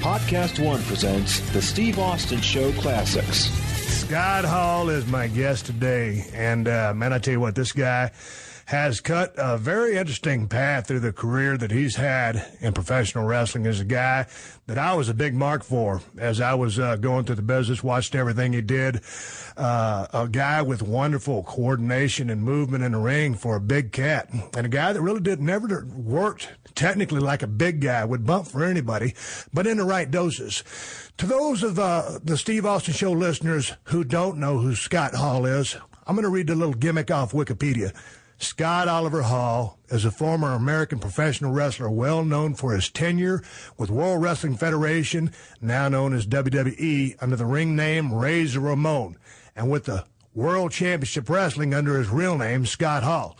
PodcastOne presents the Steve Austin Show Classics. Scott Hall is my guest today, and man, I tell you what, this guy has cut a very interesting path through the career that he's had in professional wrestling. As a guy that I was a big mark for as I was going through the business, watched everything he did. A guy with wonderful coordination and movement in the ring for a big cat, and a guy that really never worked technically like a big guy, would bump for anybody, but in the right doses. To those of the Steve Austin Show listeners who don't know who Scott Hall is, I'm going to read a little gimmick off Wikipedia. Scott Oliver Hall is a former American professional wrestler well known for his tenure with World Wrestling Federation, now known as WWE, under the ring name Razor Ramon, and with the World Championship Wrestling under his real name, Scott Hall.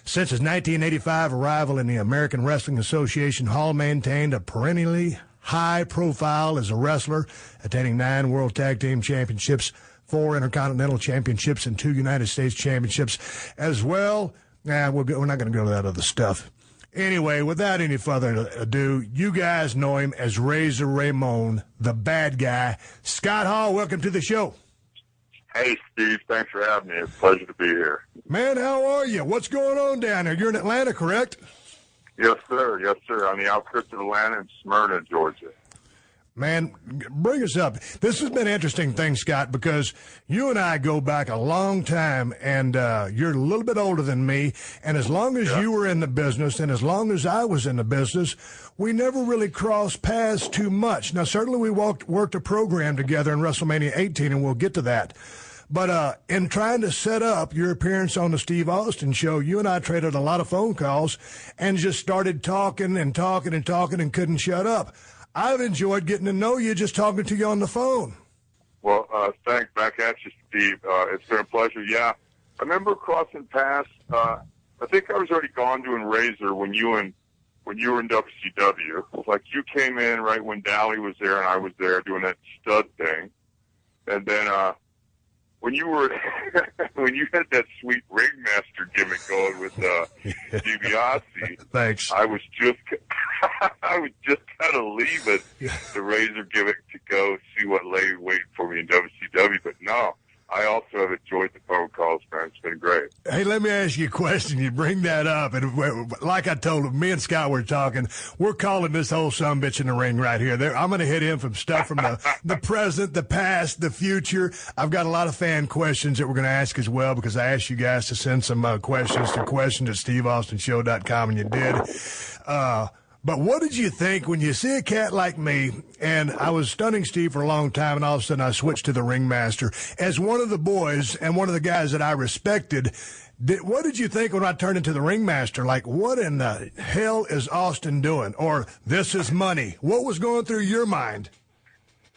Since his 1985 arrival in the American Wrestling Association, Hall maintained a perennially high profile as a wrestler, attaining 9 World Tag Team Championships, 4 Intercontinental Championships, and 2 United States Championships as well. We're not going to go to that other stuff. Anyway, without any further ado, you guys know him as Razor Ramon, the bad guy. Scott Hall, welcome to the show. Hey, Steve. Thanks for having me. It's a pleasure to be here. Man, how are you? What's going on down there? You're in Atlanta, correct? Yes, sir. Yes, sir. On the outskirts of Atlanta and Smyrna, Georgia. Man, bring us up. This has been an interesting thing, Scott, because you and I go back a long time, and you're a little bit older than me, and as long as you were in the business and as long as I was in the business, we never really crossed paths too much. Now, certainly we worked a program together in WrestleMania 18, and we'll get to that. But in trying to set up your appearance on the Steve Austin Show, you and I traded a lot of phone calls and just started talking and couldn't shut up. I've enjoyed getting to know you just talking to you on the phone. Well, thanks. Back at you, Steve. It's been a pleasure. Yeah, I remember crossing paths. I think I was already gone doing Razor when you were in WCW. Like, you came in right when Dally was there and I was there doing that stud thing. And then when you had that sweet ringmaster gimmick going with DiBiase, thanks. I was just kind of leaving the Razor gimmick to go see what lay waiting for me in WCW. But no, I also have enjoyed the phone calls, man. It's been great. Hey, let me ask you a question. You bring that up, and like I told him, me and Scott were talking. We're calling this whole sumbitch in the ring right here. I'm going to hit him from stuff from the present, the past, the future. I've got a lot of fan questions that we're going to ask as well, because I asked you guys to send some questions to questions@steveaustinshow.com, and you did. But what did you think when you see a cat like me, and I was stunning Steve for a long time, and all of a sudden I switched to the ringmaster as one of the boys and one of the guys that I respected? What did you think when I turned into the ringmaster? Like, what in the hell is Austin doing? Or this is money? What was going through your mind?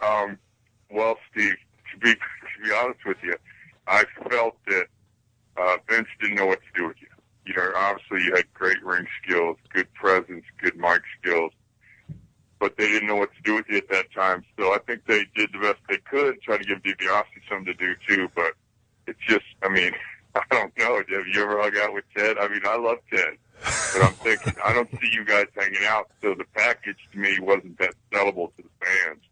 Well, Steve, to be honest with you, I felt that Vince didn't know what to do with you. You know, obviously you had great ring skills, good presence, good mic skills, but they didn't know what to do with you at that time. So I think they did the best they could, try to give DiBiase something to do too, but it's just, I mean, I don't know. Have you ever hung out with Ted? I mean, I love Ted, but I'm thinking, I don't see you guys hanging out, so the package to me wasn't that sellable to the fans.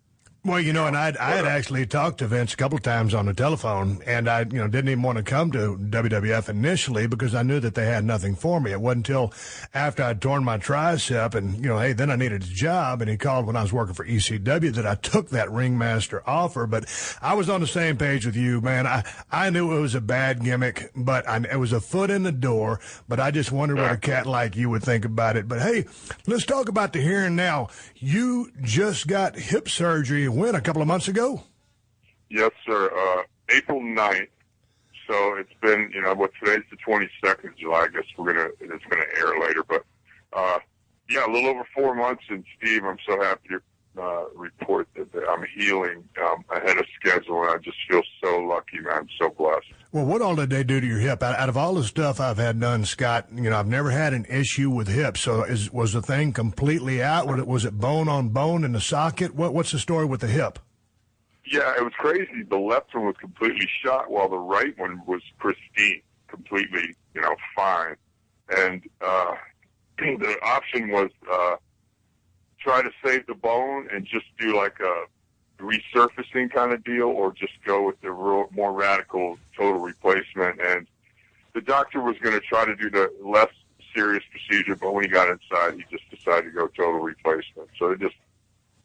Well, you know, and I had actually talked to Vince a couple of times on the telephone, and I, didn't even want to come to WWF initially because I knew that they had nothing for me. It wasn't until after I'd torn my tricep and, hey, then I needed a job, and he called when I was working for ECW that I took that ringmaster offer. But I was on the same page with you, man. I knew it was a bad gimmick, but it was a foot in the door, but I just wondered what a cat like you would think about it. But, hey, let's talk about the here and now. You just got hip surgery when, a couple of months ago? Yes, sir. April 9th. So it's been, today's the 22nd of July. I guess it's going to air later. But, a little over 4 months. And, Steve, I'm so happy to report that I'm healing ahead of schedule. And I just feel so lucky, man. I'm so blessed. Well, what all did they do to your hip? Out of all the stuff I've had done, Scott, I've never had an issue with hips. So was the thing completely out? Was it bone on bone in the socket? What's the story with the hip? Yeah, it was crazy. The left one was completely shot while the right one was pristine, completely, fine. And the option was try to save the bone and just do like a resurfacing kind of deal, or just go with the more radical total replacement. And the doctor was going to try to do the less serious procedure, but when he got inside, he just decided to go total replacement. So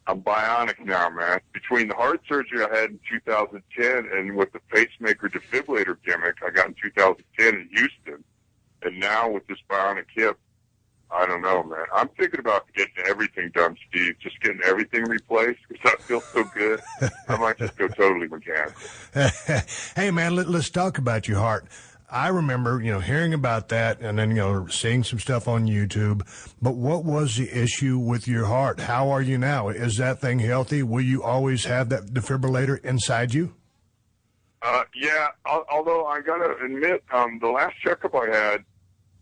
I'm bionic now, man. Between the heart surgery I had in 2010 and with the pacemaker defibrillator gimmick I got in 2010 in Houston, and now with this bionic hip, I don't know, man. I'm thinking about getting everything done, Steve. Just getting everything replaced because I feel so good. I might just go totally mechanical. Hey, man, let's talk about your heart. I remember, hearing about that and then, seeing some stuff on YouTube. But what was the issue with your heart? How are you now? Is that thing healthy? Will you always have that defibrillator inside you? Yeah, although I got to admit, the last checkup I had,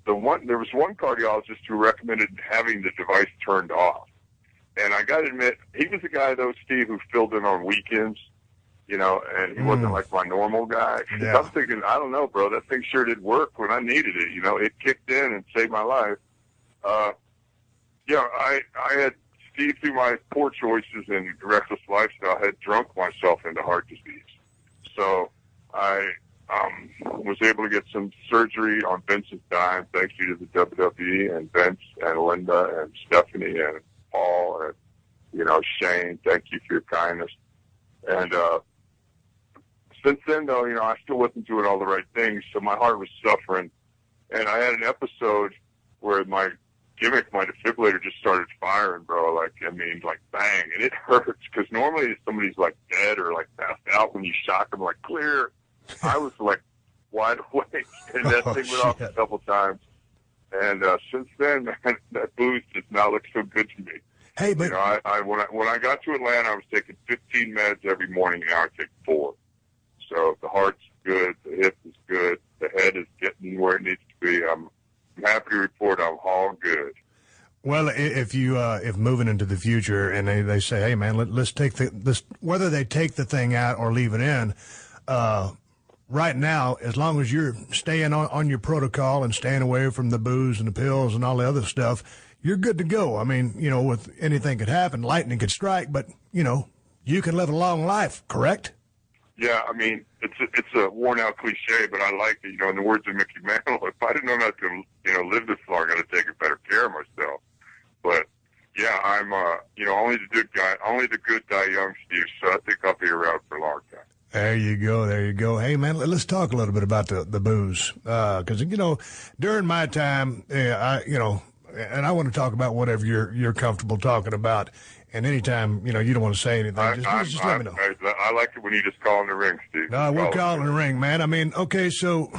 there was one cardiologist who recommended having the device turned off. And I got to admit, he was the guy, though, Steve, who filled in on weekends, and he wasn't like my normal guy. Yeah. I'm thinking, I don't know, bro, that thing sure did work when I needed it. It kicked in and saved my life. I had, Steve, through my poor choices and reckless lifestyle, had drunk myself into heart disease. So I was able to get some surgery on Vince's dime, thank you to the WWE and Vince and Linda and Stephanie and Paul and, Shane, thank you for your kindness. And since then, though, I still wasn't doing all the right things, so my heart was suffering. And I had an episode where my defibrillator just started firing, bro, like bang. And it hurts, because normally if somebody's, dead or, passed out, when you shock them, clear. I was, wide awake, and that thing went off a couple times. And since then, man, that booze does not look so good to me. Hey, but when I got to Atlanta, I was taking 15 meds every morning. Now I take 4. So the heart's good, the hip is good, the head is getting where it needs to be. I'm happy to report I'm all good. Well, if moving into the future and they say, hey, man, let's take this, whether they take the thing out or leave it in, right now, as long as you're staying on your protocol and staying away from the booze and the pills and all the other stuff, you're good to go. I mean, with anything could happen, lightning could strike, but, you can live a long life, correct? Yeah, I mean, it's a worn-out cliche, but I like it. In the words of Mickey Mantle, if I didn't know not to, live this long, I got to take better care of myself. But yeah, I'm, only the good die young, Steve. So I think I'll be around for a long time. There you go. Hey, man, let's talk a little bit about the booze, because during my time, and I want to talk about whatever you're comfortable talking about. And anytime, you don't want to say anything, just let me know. I like it when you just call in the ring, Steve. No, we're calling the ring, man. I mean, okay, so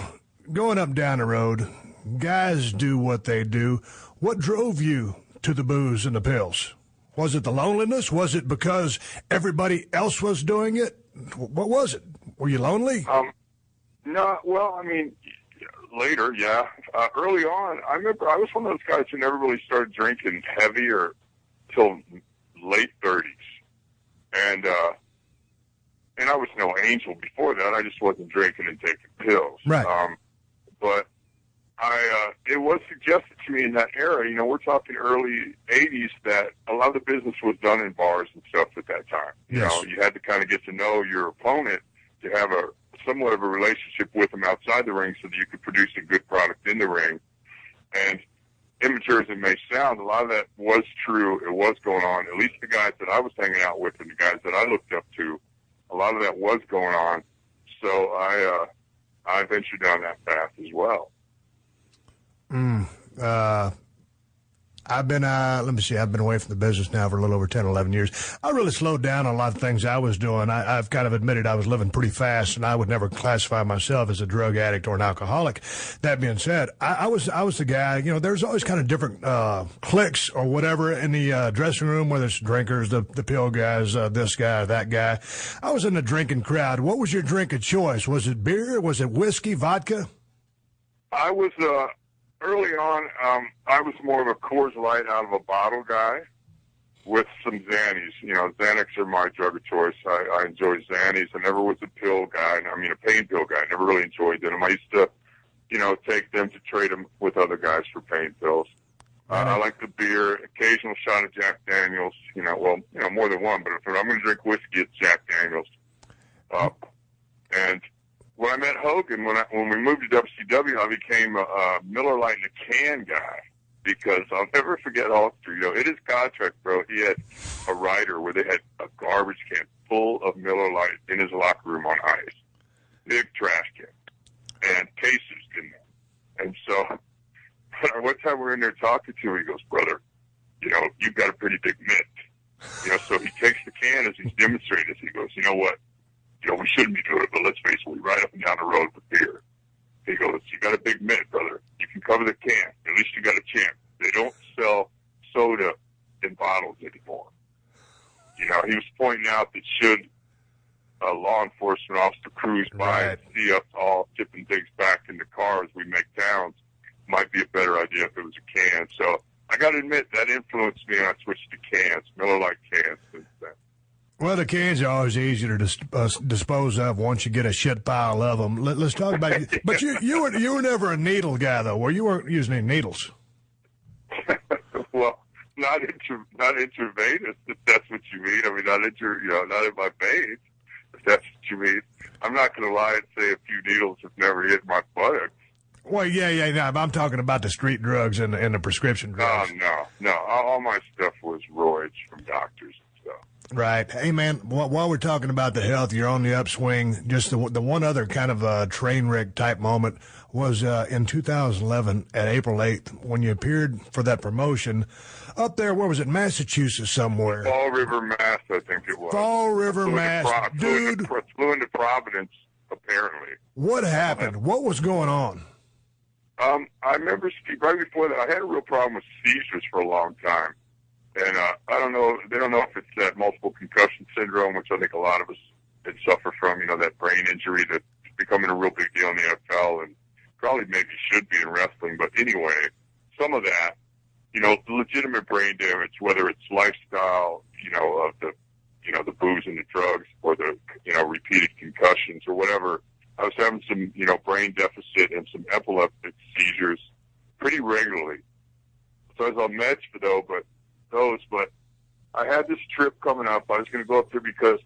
going up and down the road, guys do what they do. What drove you to the booze and the pills? Was it the loneliness? Was it because everybody else was doing it? What was it? Were you lonely? No, well, I mean, later, yeah. Early on, I remember I was one of those guys who never really started drinking heavy or till late 30s. And I was no angel before that. I just wasn't drinking and taking pills. Right. But it was suggested to me in that era, we're talking early 80s, that a lot of the business was done in bars and stuff at that time. Yes. You had to kind of get to know your opponent to have somewhat of a relationship with them outside the ring so that you could produce a good product in the ring. And immature as it may sound, a lot of that was true. It was going on. At least the guys that I was hanging out with and the guys that I looked up to, a lot of that was going on. So I ventured down that path as well. I've been, I've been away from the business now for a little over 10, 11 years. I really slowed down on a lot of things I was doing. I've kind of admitted I was living pretty fast, and I would never classify myself as a drug addict or an alcoholic. That being said, I was the guy, there's always kind of different cliques or whatever in the dressing room, whether it's drinkers, the pill guys, this guy, that guy. I was in the drinking crowd. What was your drink of choice? Was it beer? Was it whiskey, vodka? I was, early on, I was more of a Coors Light out of a bottle guy with some Xannies. Xanax are my drug of choice. I enjoy Xannies. I never was a pill guy. A pain pill guy. I never really enjoyed them. I used to, take them to trade them with other guys for pain pills. I like the beer, occasional shot of Jack Daniels, more than one, but if I'm going to drink whiskey, it's Jack Daniels. And when I met Hogan, when we moved to WCW, I became a Miller Lite in a can guy, because I'll never forget Hulkster. In his contract, bro, he had a rider where they had a garbage can full of Miller Lite in his locker room on ice. Big trash can. And cases in there. And so one time we were in there talking to him, he goes, brother, you've got a pretty big mitt. So he takes the can as he's demonstrating this. He goes, you know what? We shouldn't be doing it, but let's face it, we ride up and down the road with beer. He goes, you got a big mitt, brother. You can cover the can. At least you got a chance. They don't sell soda in bottles anymore. He was pointing out that should a law enforcement officer cruise by and see us all tipping things back in the car as we make towns, might be a better idea if it was a can. So I got to admit, that influenced me, and I switched to cans, Miller Lite cans since then. Well, the cans are always easier to dispose of once you get a shit pile of them. Let's talk about it. But you were never a needle guy, though, where you weren't using any needles. Well, not intravenous, if that's what you mean. I mean, not in my veins, if that's what you mean. I'm not going to lie and say a few needles have never hit my buttocks. Well, yeah. I'm talking about the street drugs and the prescription drugs. No. All my stuff was roids from doctors and stuff. Right. Hey, man, while we're talking about the health, you're on the upswing. Just the one other kind of train wreck type moment was in 2011 at April 8th when you appeared for that promotion up there. Where was it? Massachusetts somewhere. Fall River, Mass, I think it was. Fall River, Mass. Dude. Flew into Providence, apparently. What happened? What was going on? I remember, Steve, right before that, I had a real problem with seizures for a long time. And I don't know, they don't know if it's that multiple concussion syndrome, which I think a lot of us suffer from, that brain injury that's becoming a real big deal in the NFL and probably maybe should be in wrestling. But anyway, some of that, legitimate brain damage, whether it's lifestyle, of the booze and the drugs or the, repeated concussions or whatever. I was having some, brain deficit and some epileptic seizures pretty regularly. So I was on meds for those, but I had this trip coming up. I was going to go up there because,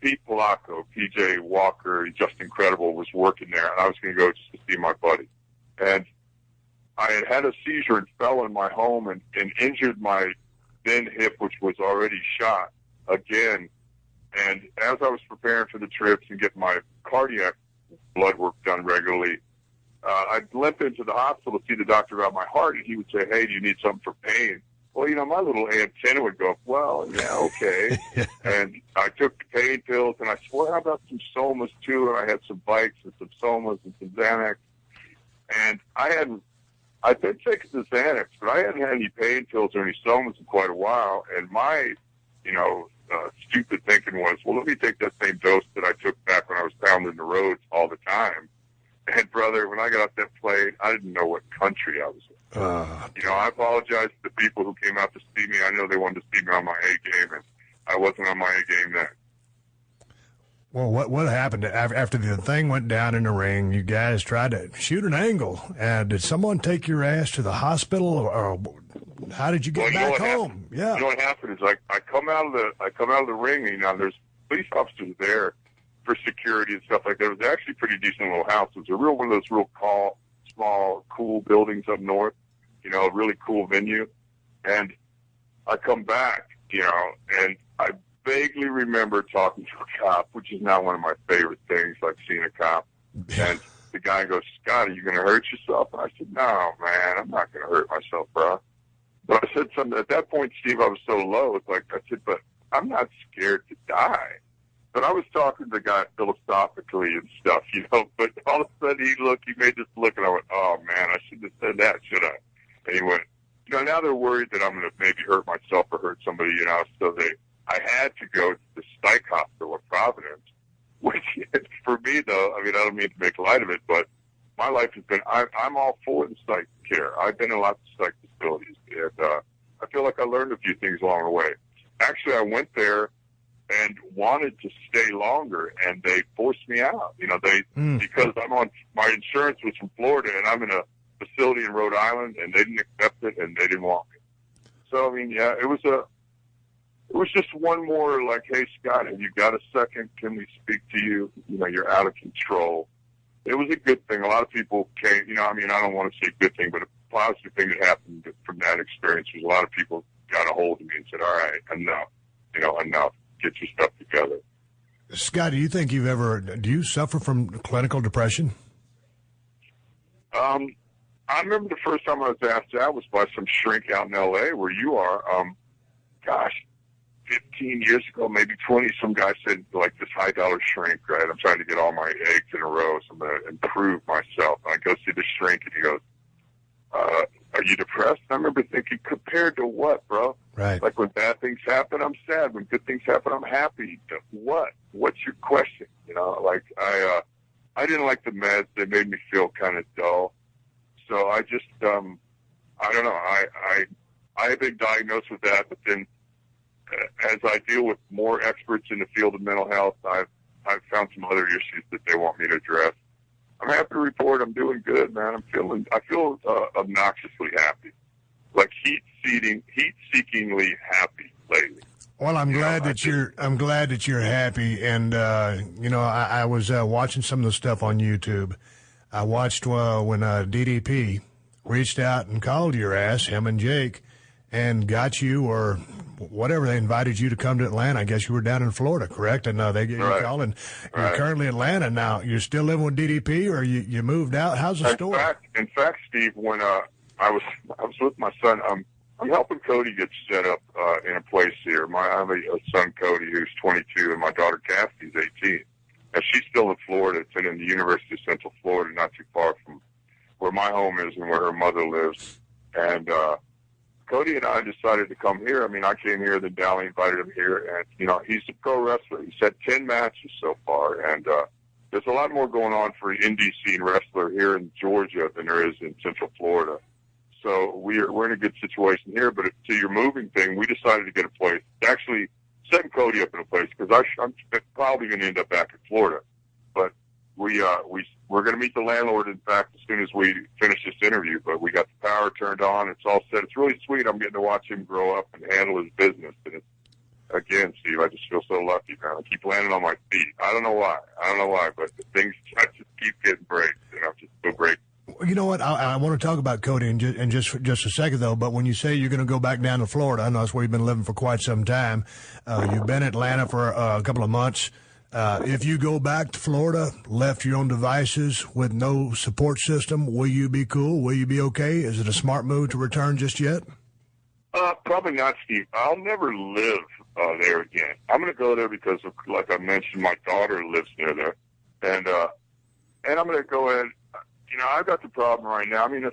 Pete Polacco, PJ Walker, Just Incredible was working there, and I was going to go just to see my buddy. And I had a seizure and fell in my home and injured my then hip, which was already shot again. And as I was preparing for the trips and getting my cardiac blood work done regularly, I'd limp into the hospital to see the doctor about my heart, and he would say, hey, do you need something for pain? Well, my little antenna would go, well, yeah, okay. And I took the pain pills, and I swore, how about some Somas, too? And I had some Bikes and some Somas and some Xanax. And I'd been taking the Xanax, but I hadn't had any pain pills or any Somas in quite a while. And my, stupid thinking was, well, let me take that same dose that I took back when I was pounding the roads all the time. And, brother, when I got off that plane, I didn't know what country I was in. I apologize to the people who came out to see me. I know they wanted to see me on my A game, and I wasn't on my A game then. Well, what happened after the thing went down in the ring? You guys tried to shoot an angle. Did someone take your ass to the hospital, or how did you get back home? Yeah. You know what happened is I come out of the ring, and there's police officers there for security and stuff like that. It was actually a pretty decent little house. It was one of those real small, cool buildings up north. A really cool venue. And I come back, and I vaguely remember talking to a cop, which is not one of my favorite things, like seeing a cop. And the guy goes, Scott, are you going to hurt yourself? And I said, no, man, I'm not going to hurt myself, bro. But I said something. At that point, Steve, I was so low. It's like, I said, but I'm not scared to die. But I was talking to the guy philosophically and stuff, But all of a sudden, he made this look, and I went, oh, man, I shouldn't have said that, should I? And he went, now they're worried that I'm going to maybe hurt myself or hurt somebody, So I had to go to the psych hospital in Providence, which for me, though, I don't mean to make light of it, but my life has been, I'm all for the psych care. I've been in lots of psych facilities, and I feel like I learned a few things along the way. Actually, I went there and wanted to stay longer, and they forced me out. Because I'm on, my insurance was from Florida, and I'm in a facility in Rhode Island, and they didn't accept it, and they didn't want me. So, I mean, yeah, it was just one more like, hey, Scott, have you got a second? Can we speak to you? You know, you're out of control. It was a good thing. A lot of people came, you know, I mean, I don't want to say good thing, but a positive thing that happened from that experience was a lot of people got a hold of me and said, all right, enough, you know, enough. Get your stuff together. Scott, do you think do you suffer from clinical depression? I remember the first time I was asked that was by some shrink out in L.A. where you are. 15 years ago, maybe 20, some guy said, like, this high-dollar shrink, right? I'm trying to get all my eggs in a row, so I'm going to improve myself. And I go see the shrink, and he goes, are you depressed? I remember thinking, compared to what, bro? Right. Like, when bad things happen, I'm sad. When good things happen, I'm happy. What? What's your question? You know, like, I didn't like the meds. They made me feel kind of dull. So I just, I don't know. I have been diagnosed with that, but then as I deal with more experts in the field of mental health, I've found some other issues that they want me to address. I'm happy to report I'm doing good, man. I feel obnoxiously happy, like heat-seekingly happy lately. Well, I'm glad that you're happy, and you know, I was watching some of the stuff on YouTube. I watched when DDP reached out and called your ass, him and Jake, and got you, or whatever, they invited you to come to Atlanta. I guess you were down in Florida, correct? And they gave you a call, and you're currently in Atlanta now. You're still living with DDP, or you moved out? How's the story? In fact, Steve, when I was with my son, I'm helping Cody get set up in a place here. I have a son, Cody, who's 22, and my daughter, Cassie's 18. And she's still in Florida. It's in the University of Central Florida, not too far from where my home is and where her mother lives. And Cody and I decided to come here. I mean, I came here, then Dally invited him here. And, you know, he's a pro wrestler. He's had 10 matches so far. And there's a lot more going on for an indie scene wrestler here in Georgia than there is in Central Florida. So we're in a good situation here. But to your moving thing, we decided to get a place. Actually, setting Cody up in a place, because I'm probably going to end up back in Florida. But we're going to meet the landlord, in fact, as soon as we finish this interview. But we got the power turned on. It's all set. It's really sweet. I'm getting to watch him grow up and handle his business. And it's, again, Steve, I just feel so lucky, man. I keep landing on my feet. I don't know why, but I just keep getting breaks, and I'm just so grateful. You know what? I want to talk about Cody in just a second, though. But when you say you're going to go back down to Florida, I know that's where you've been living for quite some time. You've been in Atlanta for a couple of months. If you go back to Florida, left to your own devices with no support system, will you be cool? Will you be okay? Is it a smart move to return just yet? Probably not, Steve. I'll never live there again. I'm going to go there because, like I mentioned, my daughter lives near there, and I'm going to go in. You know, I've got the problem right now. I mean, I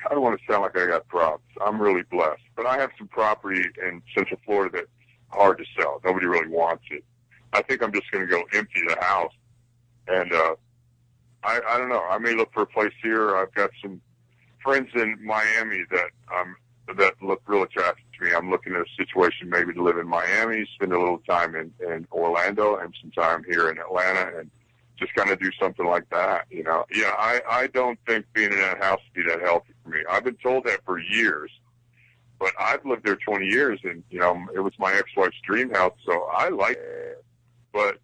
don't want to sound like I got problems. I'm really blessed. But I have some property in Central Florida that's hard to sell. Nobody really wants it. I think I'm just going to go empty the house. And I don't know. I may look for a place here. I've got some friends in Miami that look real attractive to me. I'm looking at a situation maybe to live in Miami, spend a little time in Orlando and some time here in Atlanta, and just kind of do something like that, you know. Yeah, I don't think being in that house would be that healthy for me. I've been told that for years, but I've lived there 20 years, and, you know, it was my ex-wife's dream house, so I like it. But,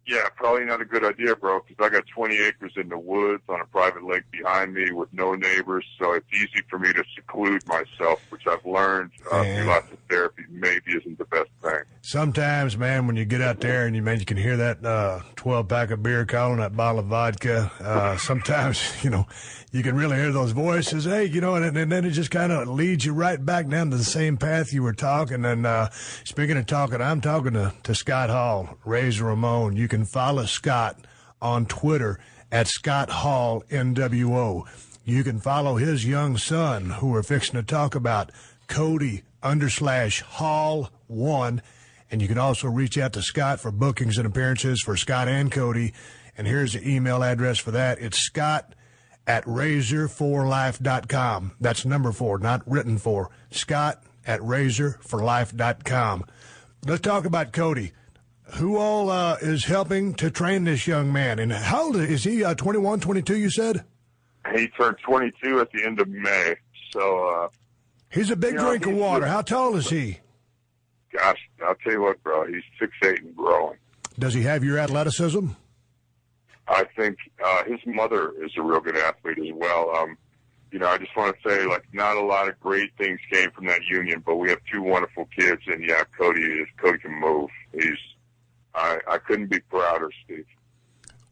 yeah, probably not a good idea, bro, because I got 20 acres in the woods on a private lake behind me with no neighbors, so it's easy for me to seclude myself, which I've learned through lots of therapy maybe isn't the best thing. Sometimes, man, when you get out there and you can hear that 12-pack of beer calling, that bottle of vodka, sometimes, you know, you can really hear those voices, hey, you know, and then it just kind of leads you right back down to the same path you were talking. And speaking of talking, I'm talking to Scott Hall, Razor Ramon. You can follow Scott on Twitter at Scott Hall NWO. You can follow his young son, who we're fixing to talk about, Cody _Hall1. And you can also reach out to Scott for bookings and appearances for Scott and Cody. And here's the email address for that. It's Scott@razorforlife.com. That's number 4, not written for. Scott@razorforlife.com. Let's talk about Cody. Who all is helping to train this young man? And how old is he? 21, 22, you said? He turned 22 at the end of May. So he's a big drink of water. How tall is he? Gosh, I'll tell you what, bro. He's 6'8" and growing. Does he have your athleticism? I think his mother is a real good athlete as well. I just want to say, not a lot of great things came from that union, but we have two wonderful kids, and Cody can move. I couldn't be prouder, Steve.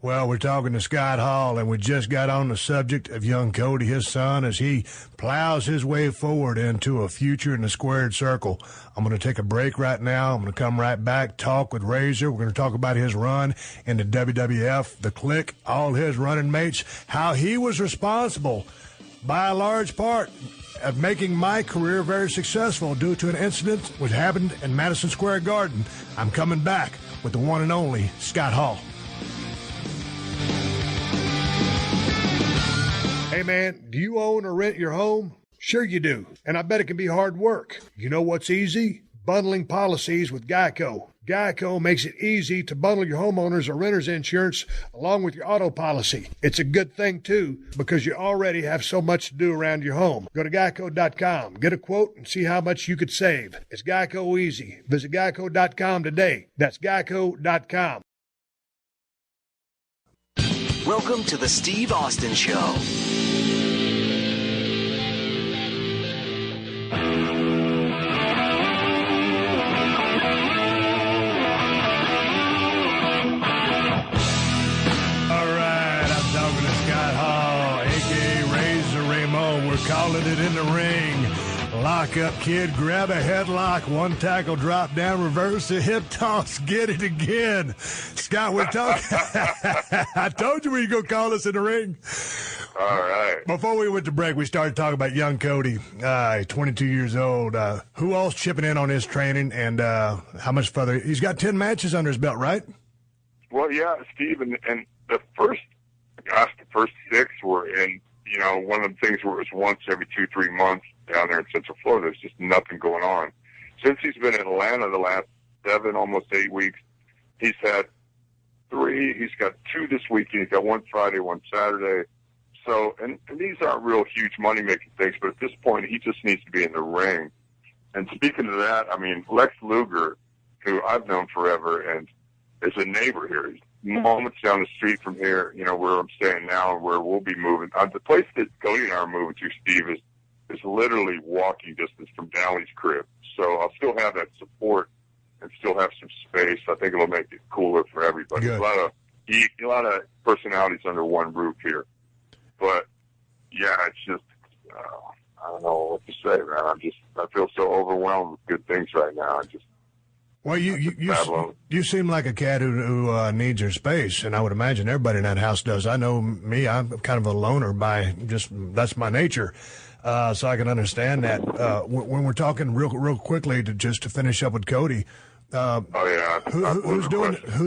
Well, we're talking to Scott Hall, and we just got on the subject of young Cody, his son, as he plows his way forward into a future in the squared circle. I'm going to take a break right now. I'm going to come right back, talk with Razor. We're going to talk about his run in the WWF, the Click, all his running mates, how he was responsible by a large part of making my career very successful due to an incident which happened in Madison Square Garden. I'm coming back with the one and only Scott Hall. Hey, man, do you own or rent your home? Sure you do, and I bet it can be hard work. You know what's easy? Bundling policies with Geico. Geico makes it easy to bundle your homeowners or renters insurance along with your auto policy. It's a good thing, too, because you already have so much to do around your home. Go to geico.com, get a quote, and see how much you could save. It's Geico easy. Visit geico.com today. That's geico.com. Welcome to the Steve Austin Show. Razor Ramon, we're calling it in the ring. Lock up, kid, grab a headlock, one tackle, drop down, reverse the hip toss, get it again. Scott, we're talking. I told you we were going to call us in the ring. All right. Before we went to break, we started talking about young Cody, 22 years old. Who else chipping in on his training, and how much further? He's got 10 matches under his belt, right? Well, yeah, Steve, and the first 6 were in, one of the things where it was once every 2-3 months down there in Central Florida. There's just nothing going on. Since he's been in Atlanta the last 7, almost 8 weeks, he's had 3. He's got 2 this weekend. He's got 1 Friday, 1 Saturday. So, and these aren't real huge money-making things, but at this point, he just needs to be in the ring. And speaking of that, I mean, Lex Luger, who I've known forever and is a neighbor here. He's moments down the street from here, where I'm staying now and where we'll be moving. The place that Cody and I are moving to, Steve, is literally walking distance from Dowley's crib. So I'll still have that support and still have some space. I think it'll make it cooler for everybody. Good. A lot of personalities under one roof here. But yeah, it's just I don't know what to say, man. I feel so overwhelmed with good things right now. Well, you seem like a cat who needs your space, and I would imagine everybody in that house does. I know me; I'm kind of a loner that's my nature. So I can understand that. When we're talking real quickly to finish up with Cody. Who's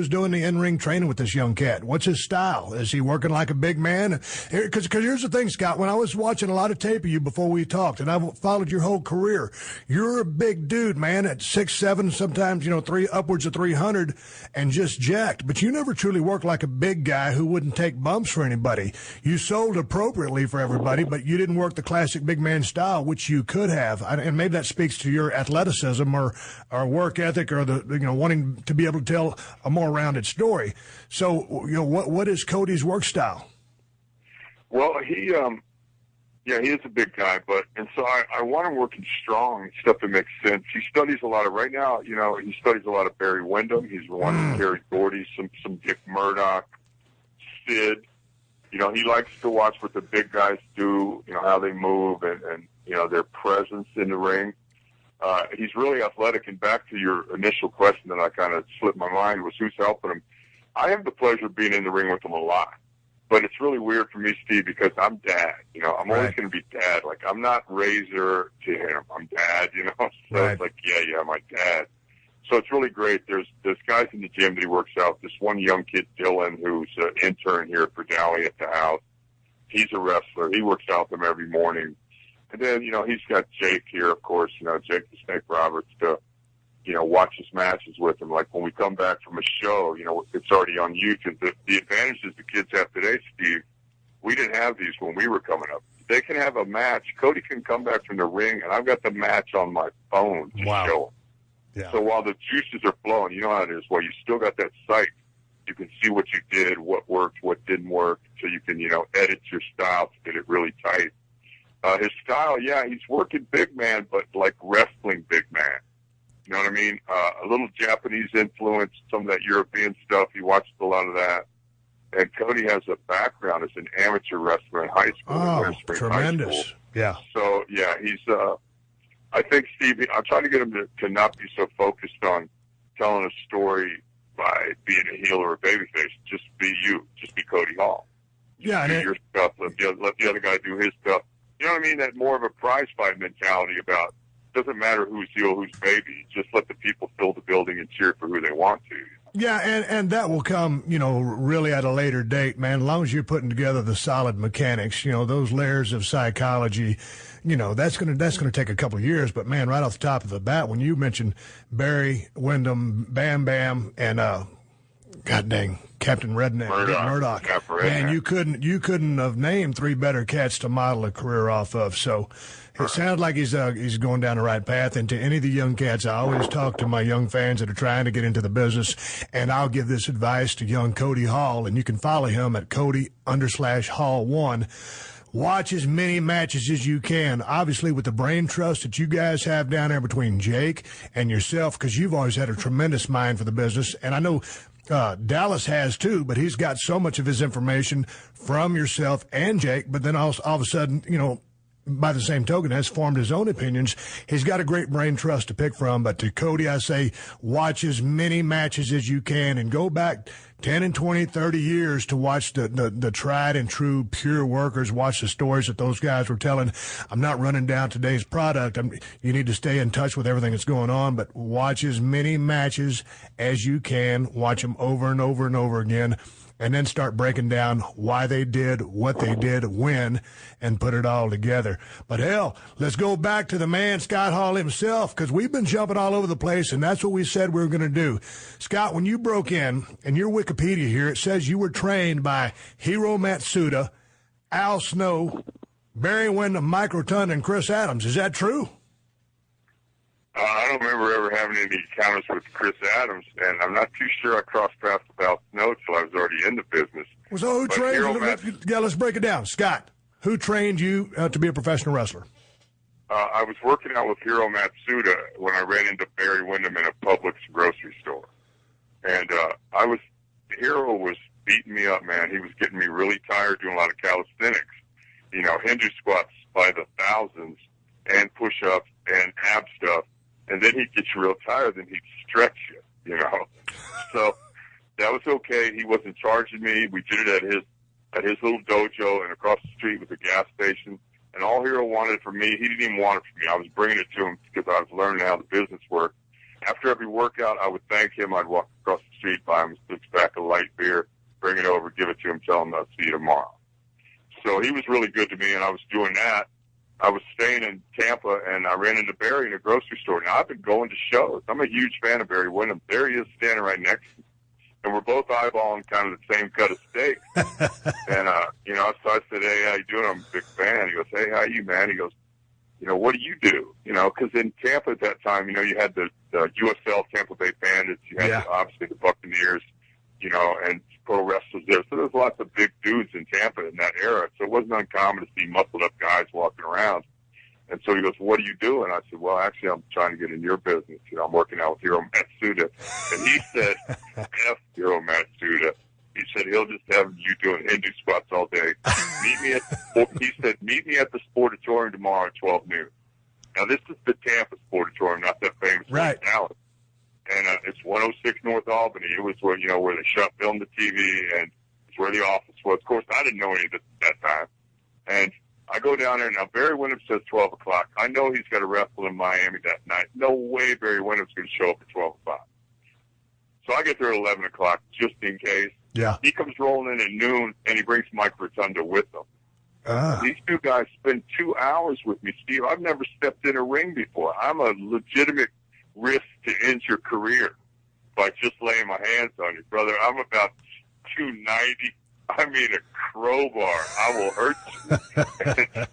doing the in-ring training with this young cat? What's his style? Is he working like a big man? Because here's the thing, Scott. When I was watching a lot of tape of you before we talked, and I've followed your whole career, you're a big dude, man, at 6'7", sometimes upwards of 300, and just jacked. But you never truly worked like a big guy who wouldn't take bumps for anybody. You sold appropriately for everybody, but you didn't work the classic big man style, which you could have. And maybe that speaks to your athleticism or work ethic or the wanting to be able to tell a more rounded story. So, what is Cody's work style? Well, he is a big guy, and so I want him working strong, stuff that makes sense. He studies a lot of, right now, he studies a lot of Barry Windham. He's one Gary Gordy, some Dick Murdoch, Sid. He likes to watch what the big guys do, how they move and their presence in the ring. He's really athletic, and back to your initial question that I kind of slipped my mind was who's helping him. I have the pleasure of being in the ring with him a lot, but it's really weird for me, Steve, because I'm dad. I'm always going to be dad. Like, I'm not Razor to him. I'm dad, So It's like, yeah, my dad. So it's really great. There's guys in the gym that he works out. This one young kid, Dylan, who's an intern here for Dowley at the house. He's a wrestler. He works out with them every morning. And then, he's got Jake here, of course, Jake the Snake Roberts to, watch his matches with him. Like when we come back from a show, it's already on YouTube. The advantages the kids have today, Steve, We didn't have these when we were coming up. They can have a match. Cody can come back from the ring, and I've got the match on my phone to show him. Yeah. So while the juices are flowing, you know how it is, well, you still got that sight. You can see what you did, what worked, what didn't work, so you can, edit your style to get it really tight. His style, he's working big man, but like wrestling big man. You know what I mean? A little Japanese influence, some of that European stuff. He watched a lot of that. And Cody has a background as an amateur wrestler in high school. Oh, tremendous. Yeah. So, he's, I think, Steve, I'm trying to get him to not be so focused on telling a story by being a heel or a babyface. Just be you. Just be Cody Hall. Yeah. Do your stuff. Let the other guy do his stuff. You know what I mean? That more of a prize fight mentality about, doesn't matter who's heel, who's baby. Just let the people fill the building and cheer for who they want to. Yeah, and that will come, really at a later date, man. As long as you're putting together the solid mechanics, those layers of psychology, that's gonna take a couple of years. But man, right off the top of the bat, when you mentioned Barry Windham, Bam Bam, and God dang, Captain Redneck, Murdoch, man, you couldn't have named three better cats to model a career off of. So it sounds like he's going down the right path. And to any of the young cats, I always talk to my young fans that are trying to get into the business, and I'll give this advice to young Cody Hall, and you can follow him at Cody_Hall1. Watch as many matches as you can, obviously with the brain trust that you guys have down there between Jake and yourself, because you've always had a tremendous mind for the business. And I know Dallas has too, but he's got so much of his information from yourself and Jake, but then all of a sudden, by the same token, has formed his own opinions. He's got a great brain trust to pick from. But to Cody, I say, watch as many matches as you can and go back 10 and 20, 30 years to watch the tried and true pure workers, watch the stories that those guys were telling. I'm not running down today's product. You need to stay in touch with everything that's going on, but watch as many matches as you can. Watch them over and over and over again. And then start breaking down why they did what they did, when, and put it all together. But hell, let's go back to the man, Scott Hall himself, because we've been jumping all over the place, and that's what we said we were going to do. Scott, when you broke in your Wikipedia here, it says you were trained by Hiro Matsuda, Al Snow, Barry Windham, Mike Rotunda, and Chris Adams. Is that true? I don't remember ever having any encounters with Chris Adams, and I'm not too sure I crossed paths with Al Snow until I was already in the business. So who trained you? Let's break it down. Scott, who trained you to be a professional wrestler? I was working out with Hiro Matsuda when I ran into Barry Windham in a Publix grocery store. And Hiro was beating me up, man. He was getting me really tired doing a lot of calisthenics. Hindu squats by the thousands and push-ups and ab stuff. And then he'd get you real tired, and he'd stretch you, So that was okay. He wasn't charging me. We did it at his little dojo, and across the street was a gas station. And all Hiro wanted from me, he didn't even want it from me. I was bringing it to him because I was learning how the business worked. After every workout, I would thank him. I'd walk across the street, buy him a six-pack of light beer, bring it over, give it to him, tell him I'll see you tomorrow. So he was really good to me, and I was doing that. I was staying in Tampa, and I ran into Barry in a grocery store. Now, I've been going to shows. I'm a huge fan of Barry Windham. There he is standing right next to me. And we're both eyeballing kind of the same cut of steak. And, so I said, hey, how you doing? I'm a big fan. He goes, hey, how you, man? He goes, what do you do? Because in Tampa at that time, you had the USL Tampa Bay Bandits. You had, obviously, the Buccaneers, and pro wrestlers there. So there's lots of big dudes in Tampa in that era. So it wasn't uncommon to see muscled up guys walking around. And so he goes, what do you do? And I said, well, actually, I'm trying to get in your business. I'm working out with Hiro Matsuda. And he said, F Hiro Matsuda. He said, he'll just have you doing Hindu squats all day. He said, meet me at the Sportatorium tomorrow at 12 noon. Now, this is the Tampa Sportatorium, not that famous one in Dallas. And it's 106 North Albany. It was where, where they filmed the TV, and it's where the office was. Of course, I didn't know any of this at that time. And I go down there. Now, Barry Windham says 12 o'clock. I know he's got to wrestle in Miami that night. No way Barry Windham's going to show up at 12 o'clock. So I get there at 11 o'clock just in case. Yeah. He comes rolling in at noon, and he brings Mike Rotunda with him. These two guys spend 2 hours with me, Steve. I've never stepped in a ring before. I'm a legitimate risk to end your career by just laying my hands on you, brother. I'm about 290, I mean, a crowbar. I will hurt you.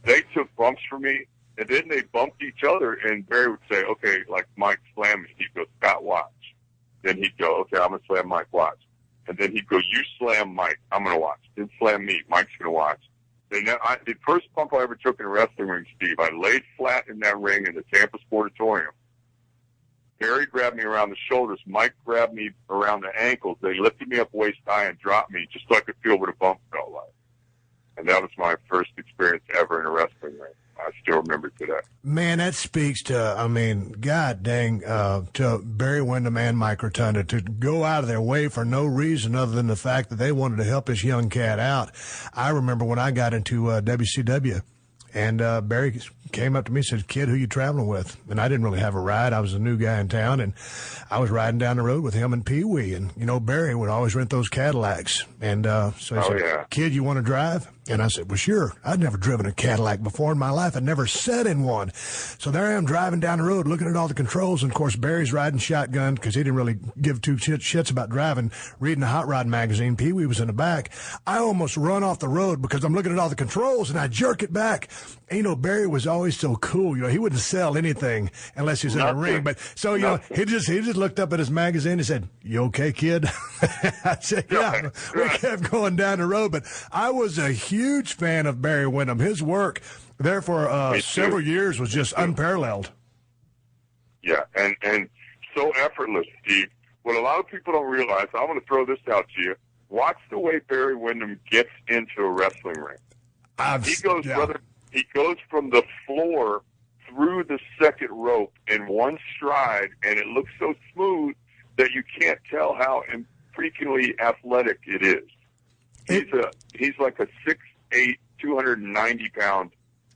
They took bumps for me, and then they bumped each other, and Barry would say, okay, like, Mike, slam me. He'd go, Scott, watch. Then he'd go, okay, I'm going to slam Mike, watch. And then he'd go, you slam Mike, I'm going to watch. Then slam me, Mike's going to watch. Then the first bump I ever took in a wrestling ring, Steve, I laid flat in that ring in the Tampa Sportatorium. Barry grabbed me around the shoulders. Mike grabbed me around the ankles. They lifted me up waist high and dropped me just so I could feel what a bump felt like. And that was my first experience ever in a wrestling ring. I still remember today. Man, that speaks to, I mean, God dang, to Barry Windham and Mike Rotunda to go out of their way for no reason other than the fact that they wanted to help this young cat out. I remember when I got into WCW, and Barry came up to me and said, kid, who you traveling with? And I didn't really have a ride. I was a new guy in town, and I was riding down the road with him and Pee Wee. And, you know, Barry would always rent those Cadillacs. And so he said, kid, you want to drive? And I said, well, sure. I'd never driven a Cadillac before in my life. I'd never sat in one. So there I am driving down the road looking at all the controls. And, of course, Barry's riding shotgun because he didn't really give two shits about driving, reading a Hot Rod magazine. Pee Wee was in the back. I almost run off the road because I'm looking at all the controls, and I jerk it back. And, you know, Barry was always so cool. You know, he wouldn't sell anything unless he was in a ring. But so, you know, he just looked up at his magazine and said, you okay, kid? I said, yeah. We kept going down the road. But I was a huge fan of Barry Windham. His work there for several years was just unparalleled. Yeah, and so effortless, Steve. What a lot of people don't realize, I want to throw this out to you. Watch the way Barry Windham gets into a wrestling ring. He goes from the floor through the second rope in one stride, and it looks so smooth that you can't tell how freakingly athletic it is. He's like a 6'8", 290-pound,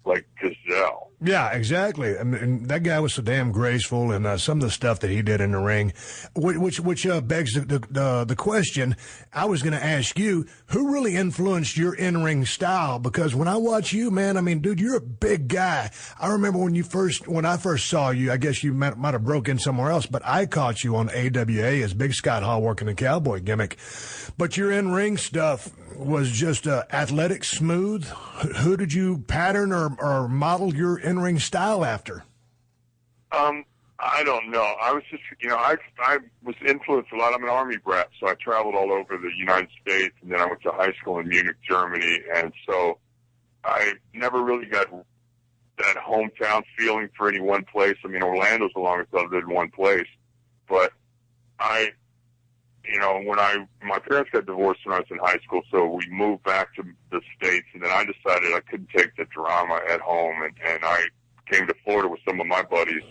like, gazelle. Yeah, exactly. I mean, that guy was so damn graceful, and some of the stuff that he did in the ring, which begs the question I was going to ask you: who really influenced your in-ring style? Because when I watch you, man, I mean, dude, you're a big guy. I remember when I first saw you. I guess you might have broke in somewhere else, but I caught you on AWA as Big Scott Hall working the cowboy gimmick. But your in-ring stuff was just athletic, smooth. Who did you pattern or model your in-ring style after? I don't know. I was just, you know, I was influenced a lot. I'm an Army brat, so I traveled all over the United States, and then I went to high school in Munich, Germany, and so I never really got that hometown feeling for any one place. I mean, Orlando's the longest I've lived in one place, but you know, my parents got divorced when I was in high school, so we moved back to the States, and then I decided I couldn't take the drama at home, and I came to Florida with some of my buddies.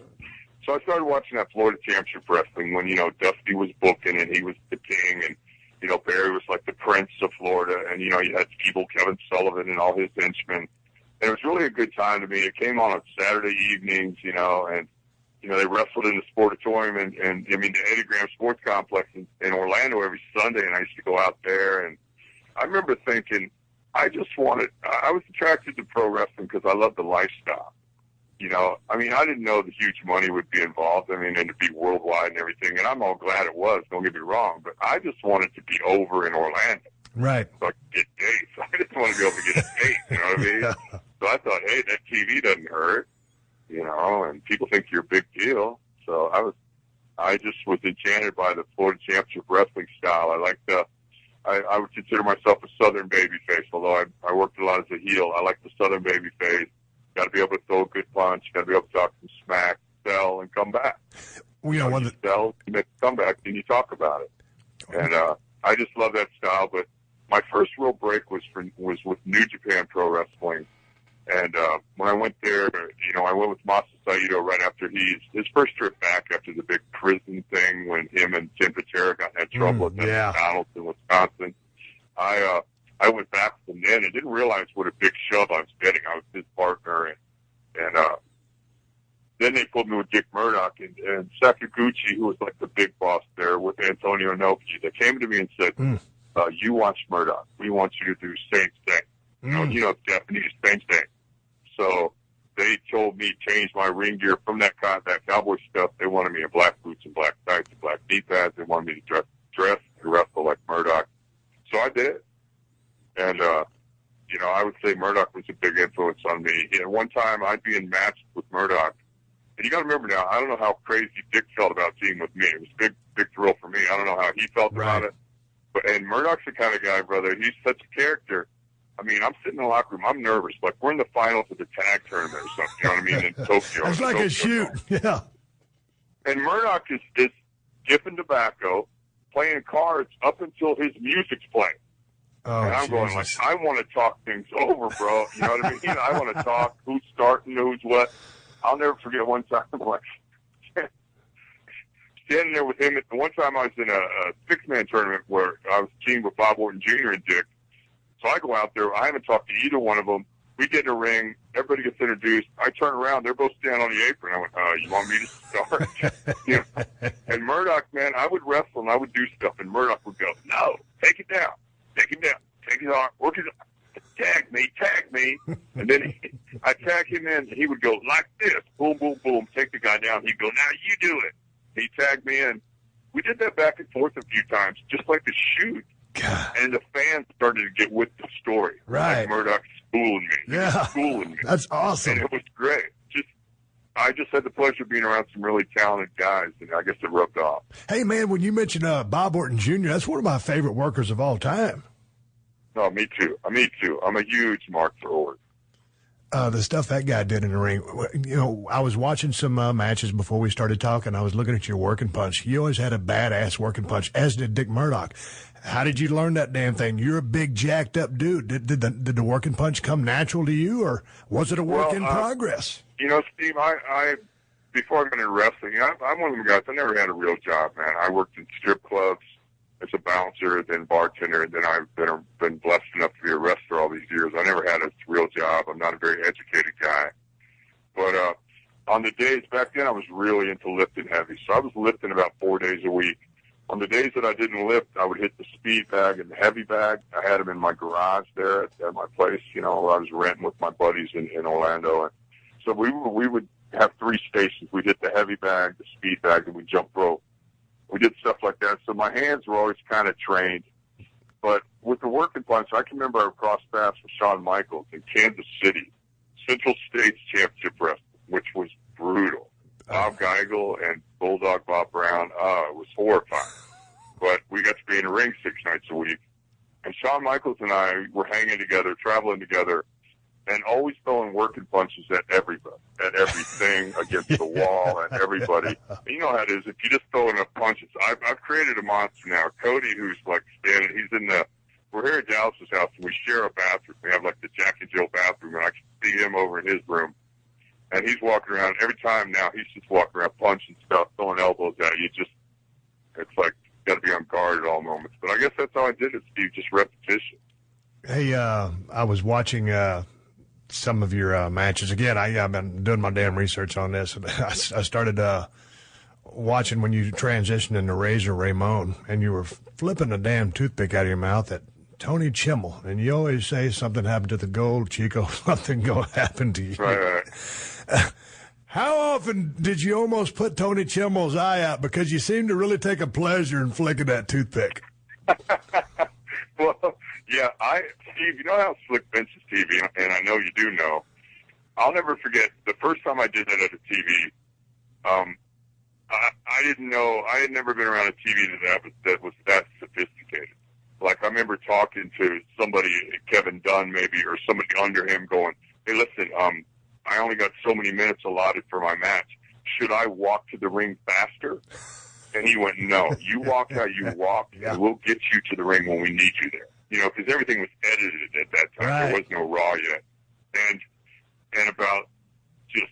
So I started watching that Florida Championship Wrestling when, you know, Dusty was booking, and he was the king, and, you know, Barry was like the prince of Florida, and, you know, you had evil Kevin Sullivan and all his henchmen. And it was really a good time to me. It came on Saturday evenings, you know, and, you know, they wrestled in the Sportatorium and I mean, the Eddie Graham Sports Complex in Orlando every Sunday, and I used to go out there. And I remember thinking, I was attracted to pro wrestling because I loved the lifestyle. You know, I mean, I didn't know the huge money would be involved. I mean, and to be worldwide and everything. And I'm all glad it was, don't get me wrong, but I just wanted to be over in Orlando. Right. So I could get dates. I just want to be able to get a date, you know what I mean? Yeah. So I thought, hey, that TV doesn't hurt. You know, and people think you're a big deal. So I just was enchanted by the Florida Championship Wrestling style. I would consider myself a Southern babyface, although I worked a lot as a heel. I like the Southern babyface. Got to be able to throw a good punch. Got to be able to talk some smack, sell, and come back. Well, you know, you sell, you make a comeback, then you talk about it. And I just love that style. But my first real break was with New Japan Pro Wrestling. And when I went there, you know, I went with Masa Saito right after his first trip back after the big prison thing when him and Tim Patera got in that trouble at McDonald's in Wisconsin. I went back with him then and didn't realize what a big shove I was getting. I was his partner, and then they put me with Dick Murdoch and Sakaguchi, who was like the big boss there with Antonio Inoki. They came to me and said, "You watch Murdoch. We want you to do same thing. You know, Japanese same thing." So they told me change my ring gear from that cowboy stuff. They wanted me in black boots and black tights and black knee pads. They wanted me to dress and wrestle like Murdoch. So I did. And, I would say Murdoch was a big influence on me. One time I'd be in match with Murdoch. And you got to remember now, I don't know how crazy Dick felt about teaming with me. It was a big, big thrill for me. I don't know how he felt about it. And Murdoch's the kind of guy, brother, he's such a character. I mean, I'm sitting in the locker room, I'm nervous. Like, we're in the finals of the tag tournament or something, you know what I mean, in Tokyo. It's like a shoot, yeah. And Murdoch is dipping tobacco, playing cards up until his music's playing. Oh, and I'm going like, I want to talk things over, bro. You know what I mean? I want to talk who's starting, who's what. I'll never forget one time, like, standing there with him. One time I was in a six-man tournament where I was teamed with Bob Orton Jr. and Dick. So I go out there. I haven't talked to either one of them. We get in a ring. Everybody gets introduced. I turn around. They're both standing on the apron. I went, you want me to start? And Murdoch, man, I would wrestle and I would do stuff. And Murdoch would go, no, take it down. Take him down. Take his arm. Work his arm. Tag me. And then I tag him in. He would go like this. Boom, boom, boom. Take the guy down. He'd go, now you do it. He tagged me in. We did that back and forth a few times, just like the shoot. God. And the fans started to get with the story. Right. Like Murdoch schooling me. Yeah. He was schooling me. That's awesome. And it was great. I just had the pleasure of being around some really talented guys, and I guess it rubbed off. Hey, man, when you mentioned Bob Orton Jr., that's one of my favorite workers of all time. No, me too. I'm a huge mark for Orton. The stuff that guy did in the ring, I was watching some matches before we started talking. I was looking at your working punch. You always had a badass working punch, as did Dick Murdoch. How did you learn that damn thing? You're a big, jacked up dude. Did the working punch come natural to you, or was it a work in progress? Steve, I before I got into wrestling, I'm one of them guys. I never had a real job, man. I worked in strip clubs as a bouncer, then bartender, and then I've been blessed enough to be a wrestler all these years. I never had a real job. I'm not a very educated guy. But on the days back then, I was really into lifting heavy. So I was lifting about 4 days a week. On the days that I didn't lift, I would hit the speed bag and the heavy bag. I had them in my garage there at my place. I was renting with my buddies in Orlando. And so we would have 3 stations. We'd hit the heavy bag, the speed bag, and we'd jump rope. We did stuff like that. So my hands were always kind of trained. But with the working punch, I can remember I crossed paths with Shawn Michaels in Kansas City, Central States Championship Wrestling, which was brutal. Bob Geigel and Bulldog Bob Brown, it was horrifying. But we got to be in the ring 6 nights a week. And Shawn Michaels and I were hanging together, traveling together, and always throwing working punches at everybody, at everything, against the wall, at everybody. And you know how it is. If you just throw enough punches, I've created a monster now. Cody, who's like standing, we're here at Dallas's house, and we share a bathroom. We have like the Jack and Jill bathroom, and I can see him over in his room. And he's walking around. Every time now, he's just walking around punching stuff, throwing elbows at you. It's like, got to be on guard at all moments. But I guess that's how I did it, Steve, just repetition. Hey, I was watching some of your matches. Again, I've been doing my damn research on this. I started watching when you transitioned into Razor Ramon, and you were flipping a damn toothpick out of your mouth at Tony Chimmel. And you always say something happened to the gold, Chico, something happen to you. Right. How often did you almost put Tony Chimmel's eye out because you seem to really take a pleasure in flicking that toothpick? Well, yeah, Steve, you know how slick Vince's TV, and I know you do know. I'll never forget the first time I did that at a TV. I didn't know. I had never been around a TV that was that sophisticated. Like, I remember talking to somebody, Kevin Dunn maybe, or somebody under him going, hey, listen, I only got so many minutes allotted for my match. Should I walk to the ring faster? And he went, no, you walk how you walk, and we'll get you to the ring when we need you there. Because everything was edited at that time. Right. There was no Raw yet. And about just,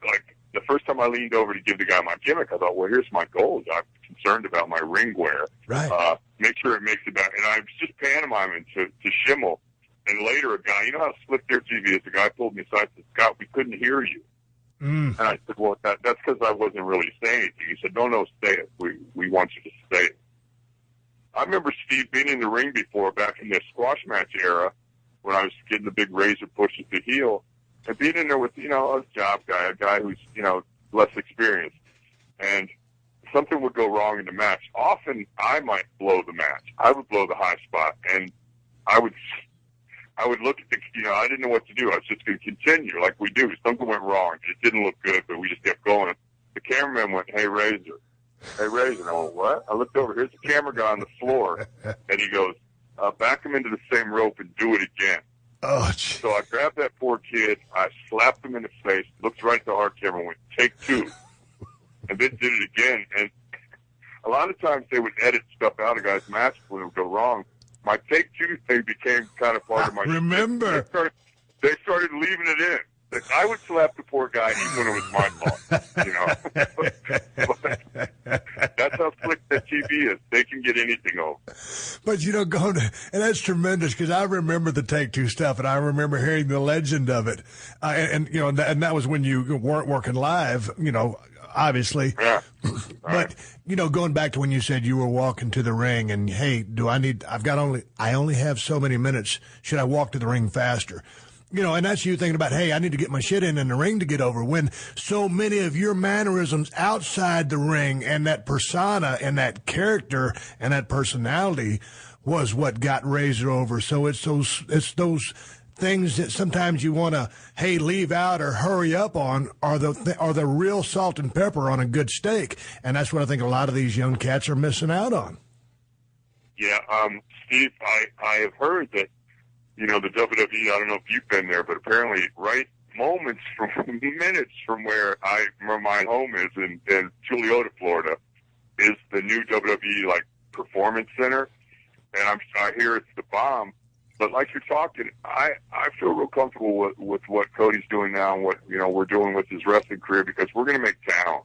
like, the first time I leaned over to give the guy my gimmick, I thought, well, here's my goals. I'm concerned about my ring wear. Right. Make sure it makes it back. And I was just pantomiming to Schimmel. And later a guy, you know how slick their TV is? The guy pulled me aside and said, Scott, we couldn't hear you. And I said, well, that's because I wasn't really saying anything. He said, no, say it. We want you to say it. I remember Steve being in the ring before, back in the squash match era, when I was getting the big razor pushes to heel, and being in there with, a job guy, a guy who's, less experienced. And something would go wrong in the match. Often I might blow the match. I would blow the high spot, and I would I would look at I didn't know what to do. I was just going to continue like we do. Something went wrong. It didn't look good, but we just kept going. The cameraman went, "Hey, Razor." Hey, Razor. And I went, "What?" I looked over. Here's the camera guy on the floor. And he goes, "Back him into the same rope and do it again." Oh, geez. So I grabbed that poor kid. I slapped him in the face, looked right at the hard camera and went, "Take two." And then did it again. And a lot of times they would edit stuff out of guys' matches when it would go wrong. My take two thing became kind of part of my remember. They started leaving it in. Like, I would slap the poor guy even when it was my fault, But that's how slick that TV is. They can get anything over. But, and that's tremendous because I remember the take two stuff, and I remember hearing the legend of it. And that was when you weren't working live, obviously. Yeah. But, going back to when you said you were walking to the ring and, hey, I only have so many minutes. Should I walk to the ring faster? And that's you thinking about, hey, I need to get my shit in the ring to get over, when so many of your mannerisms outside the ring and that persona and that character and that personality was what got Razor over. So it's those things that sometimes you want to, hey, leave out or hurry up on are the real salt and pepper on a good steak. And that's what I think a lot of these young cats are missing out on. Yeah, Steve, I have heard that, the WWE, I don't know if you've been there, but apparently minutes from where my home is in Tuliota, Florida, is the new WWE, Performance Center. And I hear it's the bomb. But like you're talking, I feel real comfortable with what Cody's doing now and what, we're doing with his wrestling career, because we're going to make towns.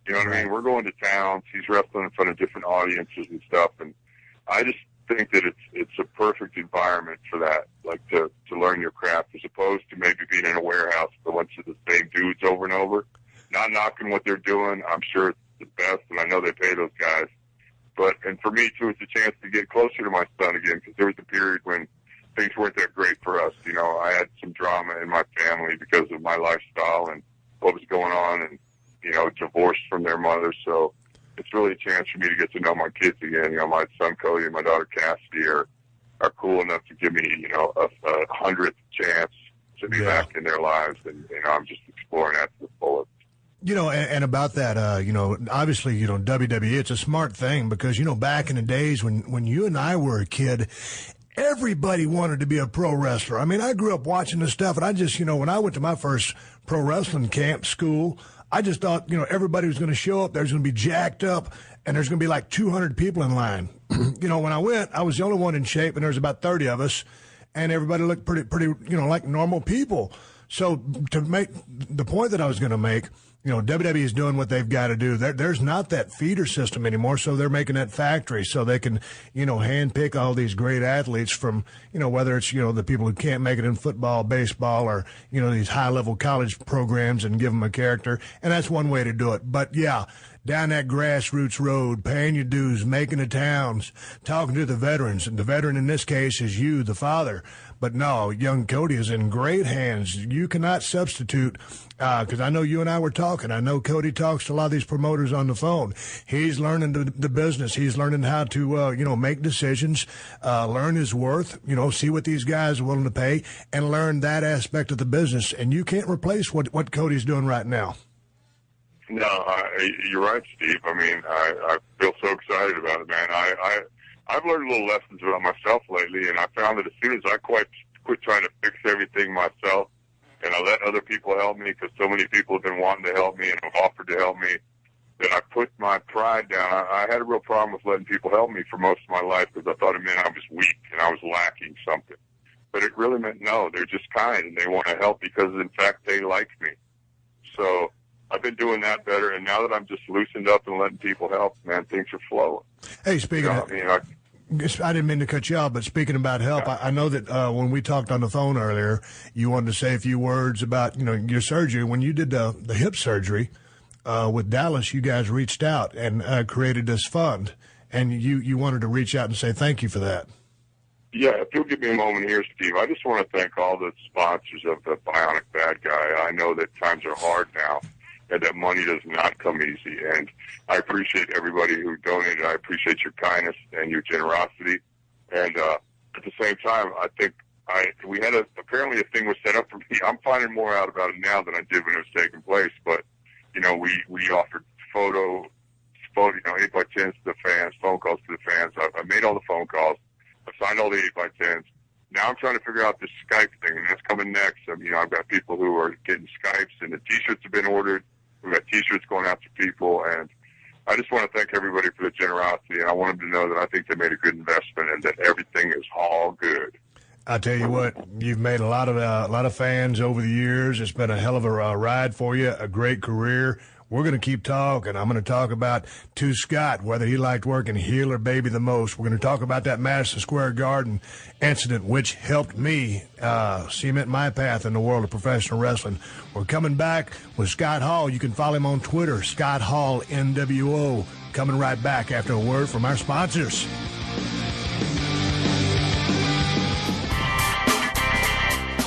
You know what I mean? We're going to towns. He's wrestling in front of different audiences and stuff. And I just think that it's a perfect environment for that, to learn your craft, as opposed to maybe being in a warehouse with a bunch of the same dudes over and over. Not knocking what they're doing. I'm sure it's the best, and I know they pay those guys. And for me, too, it's a chance to get closer to my son again, because there was a period when things weren't that great for us. I had some drama in my family because of my lifestyle and what was going on, and, divorced from their mother. So it's really a chance for me to get to know my kids again. My son Cody and my daughter Cassidy are cool enough to give me, a 100th chance to be back in their lives. And, I'm just exploring that to the fullest. And about that, obviously, WWE, it's a smart thing because, back in the days when you and I were a kid, everybody wanted to be a pro wrestler. I mean, I grew up watching this stuff, and I just, when I went to my first pro wrestling camp school, I just thought, everybody was going to show up. There's going to be jacked up, and there's going to be 200 people in line. When I went, I was the only one in shape, and there was about 30 of us, and everybody looked pretty, like normal people. So to make the point that I was going to make, WWE is doing what they've got to do. There's not that feeder system anymore, so they're making that factory so they can, handpick all these great athletes from, whether it's, the people who can't make it in football, baseball, or, these high-level college programs and give them a character. And that's one way to do it. But, yeah, down that grassroots road, paying your dues, making the towns, talking to the veterans. And the veteran in this case is you, the father. But no, young Cody is in great hands. You cannot substitute, because I know you and I were talking. I know Cody talks to a lot of these promoters on the phone. He's learning the business. He's learning how to, make decisions, learn his worth, see what these guys are willing to pay, and learn that aspect of the business. And you can't replace what Cody's doing right now. No, you're right, Steve. I mean, I feel so excited about it, man. I've learned little lessons about myself lately, and I found that as soon as I quit trying to fix everything myself, and I let other people help me, because so many people have been wanting to help me and have offered to help me, that I put my pride down. I had a real problem with letting people help me for most of my life, because I thought it meant I was weak and I was lacking something. But it really meant no, they're just kind, and they want to help because, in fact, they like me. So I've been doing that better, and now that I'm just loosened up and letting people help, man, things are flowing. Hey, speaking of, I didn't mean to cut you off, but speaking about help, I know that when we talked on the phone earlier, you wanted to say a few words about, your surgery. When you did the hip surgery with Dallas, you guys reached out and created this fund, and you wanted to reach out and say thank you for that. Yeah, if you'll give me a moment here, Steve, I just want to thank all the sponsors of the Bionic Bad Guy. I know that times are hard now, and that money does not come easy. And I appreciate everybody who donated. I appreciate your kindness and your generosity. And at the same time, I we had apparently a thing was set up for me. I'm finding more out about it now than I did when it was taking place. But we offered photo 8x10s to the fans, phone calls to the fans. I made all the phone calls. I signed all the 8x10s. Now I'm trying to figure out this Skype thing, and that's coming next. I've got people who are getting Skypes, and the T-shirts have been ordered. We've got T-shirts going out to people, and I just want to thank everybody for the generosity, and I want them to know that I think they made a good investment and that everything is all good. I tell you what, you've made a lot of fans over the years. It's been a hell of a ride for you, a great career. We're going to keep talking. I'm going to talk about to Scott, whether he liked working heel or baby the most. We're going to talk about that Madison Square Garden incident, which helped me cement my path in the world of professional wrestling. We're coming back with Scott Hall. You can follow him on Twitter, Scott Hall NWO. Coming right back after a word from our sponsors.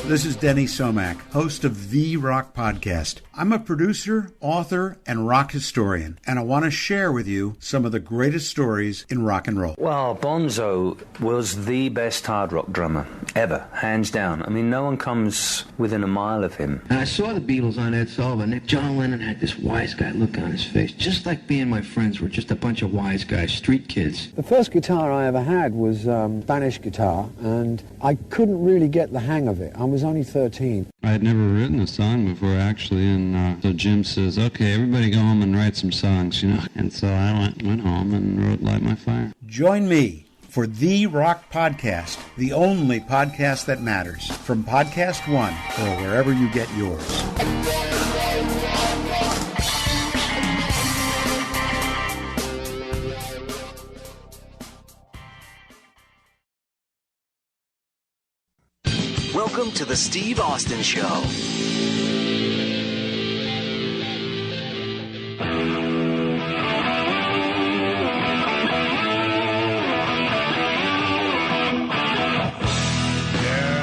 This is Denny Somack, host of The Rock Podcast. I'm a producer, author, and rock historian, and I want to share with you some of the greatest stories in rock and roll. Well, Bonzo was the best hard rock drummer ever, hands down. I mean, no one comes within a mile of him. And I saw the Beatles on Ed Sullivan. John Lennon had this wise guy look on his face, just like me and my friends were just a bunch of wise guys, street kids. The first guitar I ever had was Spanish guitar, and I couldn't really get the hang of it. I was only 13. I had never written a song before, actually, and so Jim says, okay, everybody go home and write some songs, And so I went home and wrote Light My Fire. Join me for The Rock Podcast, the only podcast that matters, from PodcastOne or wherever you get yours. Welcome to the Steve Austin Show.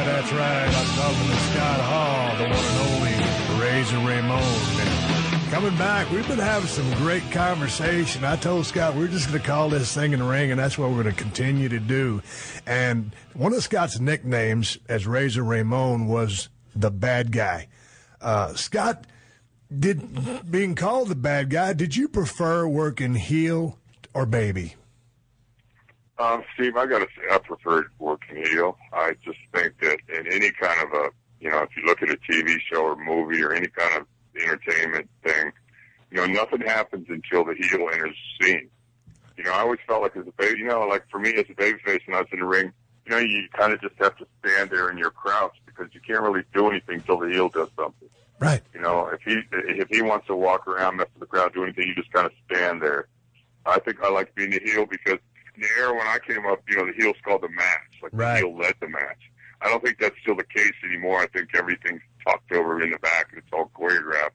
That's right. I'm talking to Scott Hall, the one and only Razor Ramon. And coming back, we've been having some great conversation. I told Scott we're just going to call this thing in the ring, and that's what we're going to continue to do. And one of Scott's nicknames as Razor Ramon was the bad guy. Scott, being called the bad guy, did you prefer working heel or baby? Steve, I got to say I preferred working heel. I just think that in any kind of if you look at a TV show or movie or any kind of entertainment thing, nothing happens until the heel enters the scene. I always felt like as a baby, like for me as a babyface when I was in the ring, you kind of just have to stand there in your crouch because you can't really do anything till the heel does something. Right. If he wants to walk around, mess with the crowd, do anything, you just kind of stand there. I think I like being the heel because in the era when I came up, the heel's called the match. Like right. The heel led the match. I don't think that's still the case anymore. I think everything's talked over in the back and it's all choreographed.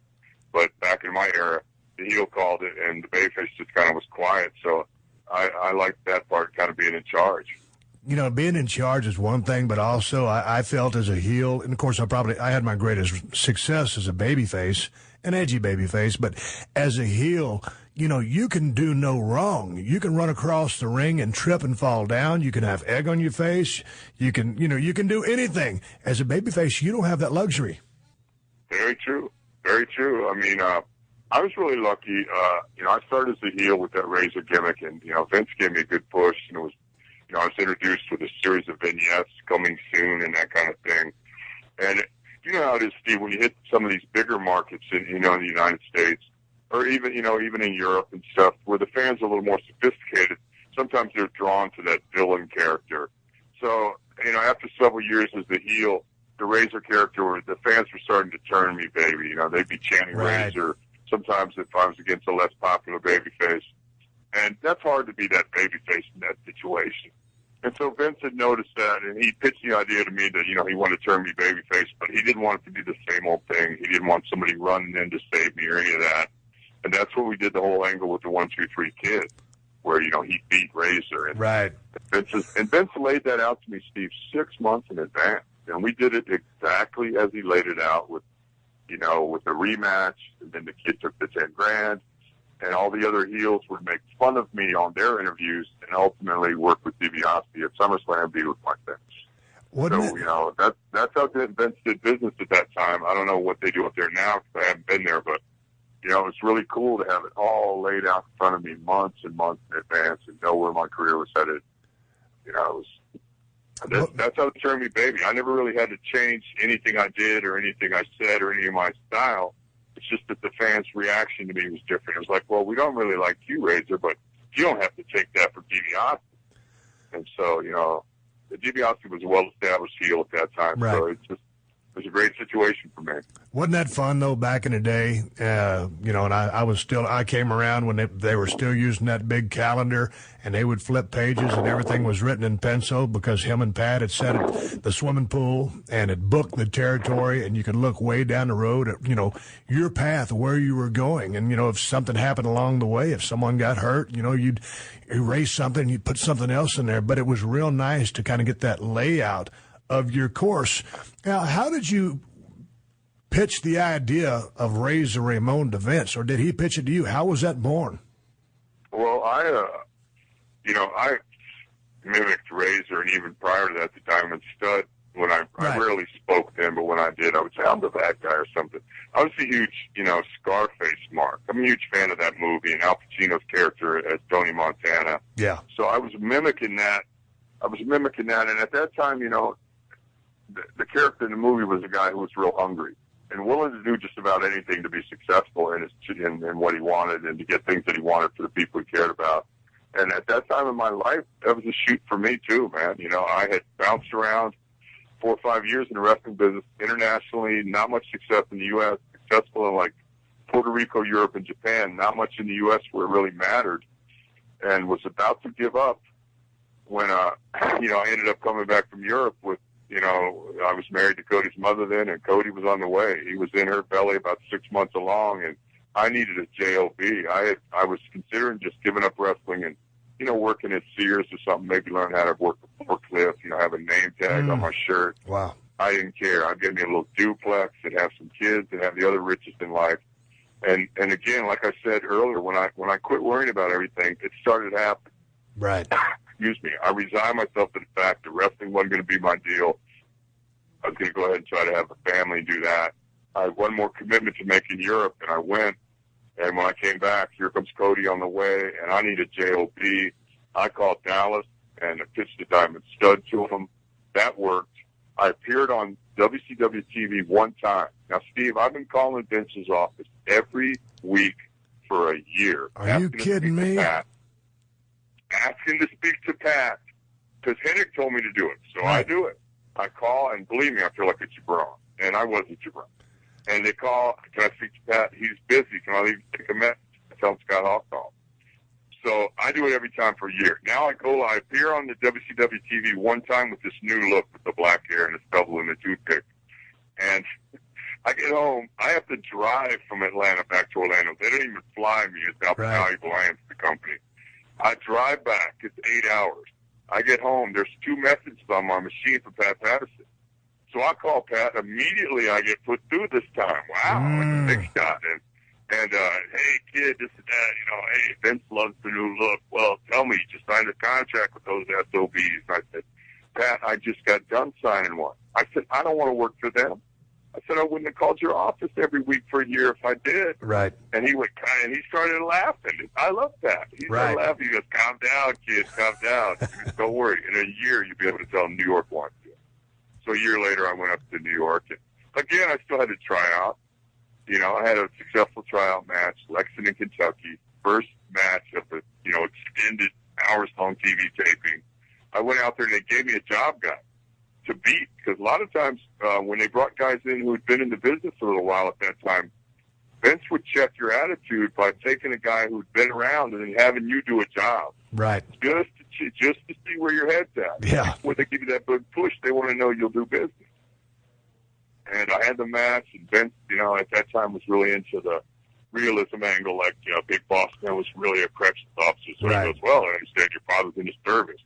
But back in my era, the heel called it and the babyface just kind of was quiet. So I liked that part, kind of being in charge. Being in charge is one thing, but also I felt as a heel, and of course I had my greatest success as a babyface, an edgy babyface, but as a heel, you can do no wrong. You can run across the ring and trip and fall down. You can have egg on your face. You can do anything. As a babyface, you don't have that luxury. Very true. Very true. I mean, I was really lucky. I started as a heel with that Razor gimmick, and, Vince gave me a good push, and it was, I was introduced with a series of vignettes coming soon and that kind of thing. And you know how it is, Steve, when you hit some of these bigger markets in the United States, or even in Europe and stuff, where the fans are a little more sophisticated, sometimes they're drawn to that villain character. So, after several years as the heel, the Razor character, the fans were starting to turn me, baby. They'd be chanting right. Razor, sometimes if I was against a less popular babyface. And that's hard to be that babyface in that situation. And so Vince had noticed that, and he pitched the idea to me that, he wanted to turn me babyface, but he didn't want it to be the same old thing. He didn't want somebody running in to save me or any of that. And that's what we did the whole angle with the 1, 2, 3 Kid, where, he beat Razor. And right. Vince laid that out to me, Steve, 6 months in advance. And we did it exactly as he laid it out with the rematch. And then the Kid took the $10,000. And all the other heels would make fun of me on their interviews and ultimately work with DiBiase at SummerSlam, be with my fans. That's how Vince did business at that time. I don't know what they do up there now because I haven't been there, but it's really cool to have it all laid out in front of me months and months in advance and know where my career was headed. That's how it turned me baby. I never really had to change anything I did or anything I said or any of my style. It's just that the fans' reaction to me was different. It was like, well, we don't really like you, Razor, but you don't have to take that for DiBiase. And so, DiBiase was a well-established heel at that time. Right. So it was a great situation for me. Wasn't that fun, though, back in the day? And I came around when they were still using that big calendar, and they would flip pages, and everything was written in pencil because him and Pat had set it, the swimming pool, and had booked the territory, and you could look way down the road at, your path, where you were going. And, if something happened along the way, if someone got hurt, you'd erase something, you'd put something else in there. But it was real nice to kind of get that layout of your course. Now, how did you pitch the idea of Razor Ramon to Vince, or did he pitch it to you? How was that born? Well, I mimicked Razor, and even prior to that, the Diamond Stud. When I rarely spoke to him, but when I did, I would say, I'm the bad guy or something. I was a huge, Scarface mark. I'm a huge fan of that movie and Al Pacino's character as Tony Montana. Yeah. So I was mimicking that. And at that time, the character in the movie was a guy who was real hungry and willing to do just about anything to be successful in what he wanted and to get things that he wanted for the people he cared about. And at that time in my life, that was a shoot for me too, man. I had bounced around 4 or 5 years in the wrestling business internationally, not much success in the U.S., successful in like Puerto Rico, Europe, and Japan, not much in the U.S. where it really mattered, and was about to give up when, I ended up coming back from Europe with, I was married to Cody's mother then, and Cody was on the way. He was in her belly about 6 months along, and I needed a JOB. I was considering just giving up wrestling and, working at Sears or something, maybe learn how to work a forklift, have a name tag on my shirt. Wow. I didn't care. I'd get me a little duplex and have some kids and have the other riches in life. And again, like I said earlier, when I quit worrying about everything, it started happening. Right. Excuse me. I resigned myself to the fact that wrestling wasn't going to be my deal. I was going to go ahead and try to have a family and do that. I had one more commitment to make in Europe, and I went. And when I came back, here comes Cody on the way, and I needed JOB. I called Dallas, and I pitched the Diamond Stud to him. That worked. I appeared on WCW TV one time. Now, Steve, I've been calling Vince's office every week for a year. Are you kidding me? Asking to speak to Pat, because Henrik told me to do it, so I do it. I call, and believe me, I feel like a jabron, and I was a jabron. And they call, can I speak to Pat? He's busy. Can I leave take a message? I tell him Scott Hall called. So I do it every time for a year. Now I appear on the WCW TV one time with this new look with the black hair and the stubble and the toothpick. And I get home. I have to drive from Atlanta back to Orlando. They don't even fly me. It's how valuable I am to the company. I drive back. It's 8 hours. I get home. There's 2 messages on my machine for Pat Patterson. So I call Pat. Immediately I get put through this time. Wow, like a big shot. And hey, kid, this is that. Hey, Vince loves the new look. Well, tell me, you just signed a contract with those SOBs. And I said, Pat, I just got done signing one. I said, I don't want to work for them. I said, I wouldn't have called your office every week for a year if I did. Right. And he went, and he started laughing. I love that. He started laughing. He goes, calm down, kid, calm down. Goes, don't worry. In a year, you'll be able to tell him New York wants you. So a year later, I went up to New York. And again, I still had to try out. I had a successful tryout match, Lexington, Kentucky. First match of the, extended hours-long TV taping. I went out there and they gave me a job guy to beat, because a lot of times when they brought guys in who had been in the business a little while at that time, Vince would check your attitude by taking a guy who'd been around and then having you do a job. Right. Just to see where your head's at. Yeah. Before they give you that big push, they want to know you'll do business. And I had the match, and Vince, at that time was really into the realism angle, like, Big Boss Man was really a corrections officer. So he goes, well, I understand your father's in the service.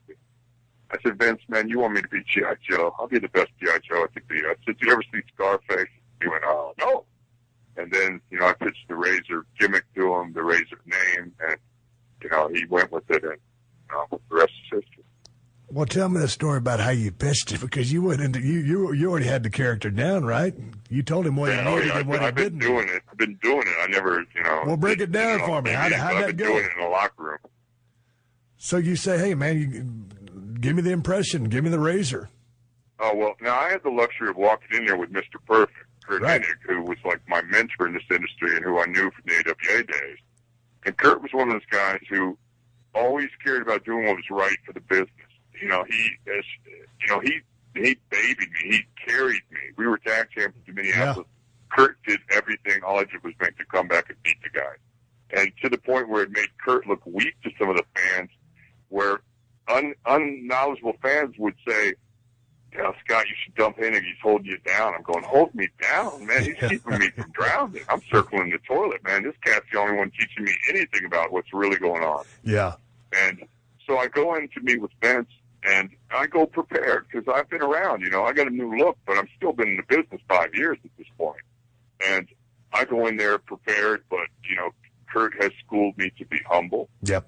I said, Vince, man, you want me to be G.I. Joe? I'll be the best G.I. Joe I could be. I said, do you ever see Scarface? He went, oh, no. And then, I pitched the Razor gimmick to him, the Razor name, and, he went with it, and the rest is history. Well, tell me the story about how you pitched it, because you went into you already had the character down, right? You told him what he needed and what he didn't. I've been doing it. I never, Well, break it down for me. How'd that go? I've been doing it in the locker room. So you say, hey, man, give me the impression. Give me the Razor. Oh, well, now I had the luxury of walking in there with Mr. Perfect, Kurt Right. Hennig, who was like my mentor in this industry and who I knew from the AWA days. And Kurt was one of those guys who always cared about doing what was right for the business. He babied me. He carried me. We were tag champions in Minneapolis. Yeah. Kurt did everything. All I did was make the comeback and beat the guy. And to the point where it made Kurt look weak to some of the fans, where unknowledgeable fans would say, Scott, you should dump Hennig. He's holding you down. I'm going, hold me down, man. He's keeping me from drowning. I'm circling the toilet, man. This cat's the only one teaching me anything about what's really going on. Yeah. And so I go in to meet with Vince, and I go prepared because I've been around. I got a new look, but I'm still been in the business 5 years at this point. And I go in there prepared, but, Kurt has schooled me to be humble. Yep.